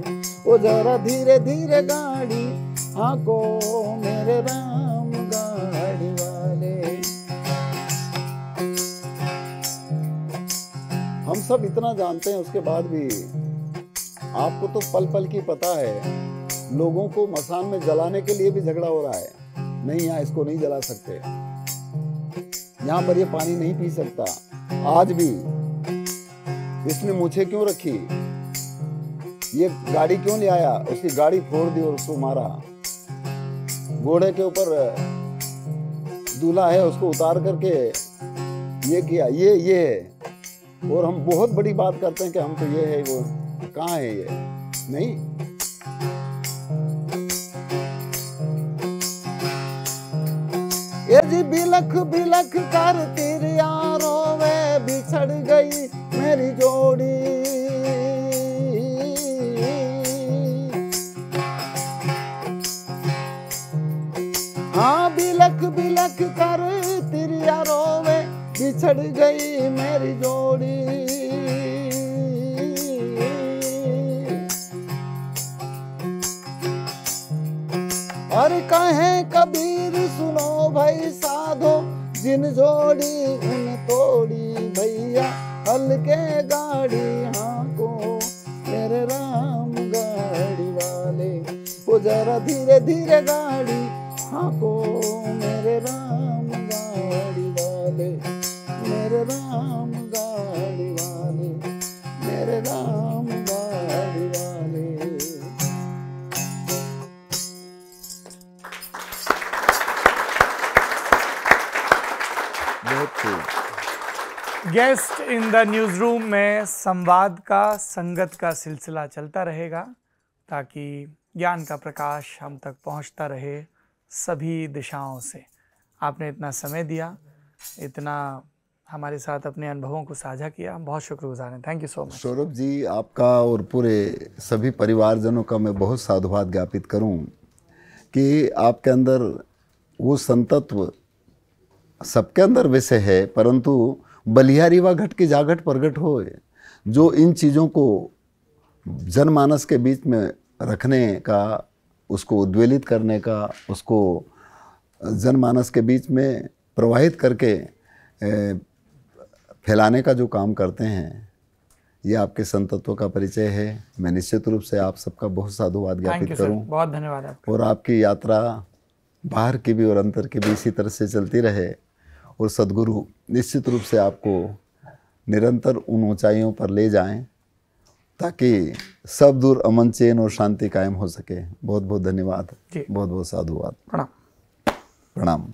ओ जरा धीरे धीरे गाड़ी को मेरे राम गाड़ी वाले। हम सब इतना जानते हैं, उसके बाद भी आपको तो पल पल की पता है, लोगों को मसान में जलाने के लिए भी झगड़ा हो रहा है। नहीं, यहाँ इसको नहीं जला सकते, यहाँ पर ये पानी नहीं पी सकता। आज भी इसने मूछें क्यों रखी, ये गाड़ी क्यों ले आया, उसकी गाड़ी फोड़ दी और उसको मारा। घोड़े के ऊपर दूल्हा है, उसको उतार करके ये किया, ये है। और हम बहुत बड़ी बात करते हैं कि हम तो ये है, वो कहाँ है ये, नहीं। ये जी बिलख बिलख कर तेरे यारों में बिछड़ गई मेरी जोड़ी, हाँ बिलख बिलख कर तेरे यारों में बिछड़ गई मेरी जोड़ी। और कहें कबीर सुनो भाई साधो, जिन जोड़ी उन तोड़ी भैया, हल्के गाड़ी को मेरे राम गाड़ी वाले, वो जरा धीरे धीरे गाड़ी को मेरे राम गाड़ी वाले, मेरे राम गाड़ी वाले, मेरे राम गाड़ी वाले। Guest in the news room में संवाद का, संगत का सिलसिला चलता रहेगा, ताकि ज्ञान का प्रकाश हम तक पहुंचता रहे सभी दिशाओं से। आपने इतना समय दिया, इतना हमारे साथ अपने अनुभवों को साझा किया, बहुत शुक्रगुजार हैं। Thank you so much. Saurabh ji, आपका और पूरे सभी परिवारजनों का मैं बहुत साधुवाद ज्ञापित करूं कि आपके अंदर वो संतत्व सबके अंदर वैसे है, परंतु बलिहारी व घट की जागट प्रगट हो, जो इन चीज़ों को जनमानस के बीच में रखने का, उसको उद्वेलित करने का, उसको जनमानस के बीच में प्रवाहित करके फैलाने का जो काम करते हैं, ये आपके संतत्व का परिचय है। मैं निश्चित रूप से आप सबका बहुत साधुवाद ज्ञापित करूं। बहुत धन्यवाद आपका। और आपकी यात्रा बाहर की भी और अंतर की भी इसी तरह से चलती रहे, और सद्गुरु निश्चित रूप से आपको निरंतर उन ऊंचाइयों पर ले जाएं, ताकि सब दूर अमन, चैन और शांति कायम हो सके। बहुत बहुत धन्यवाद, बहुत बहुत साधुवाद। प्रणाम। प्रणाम।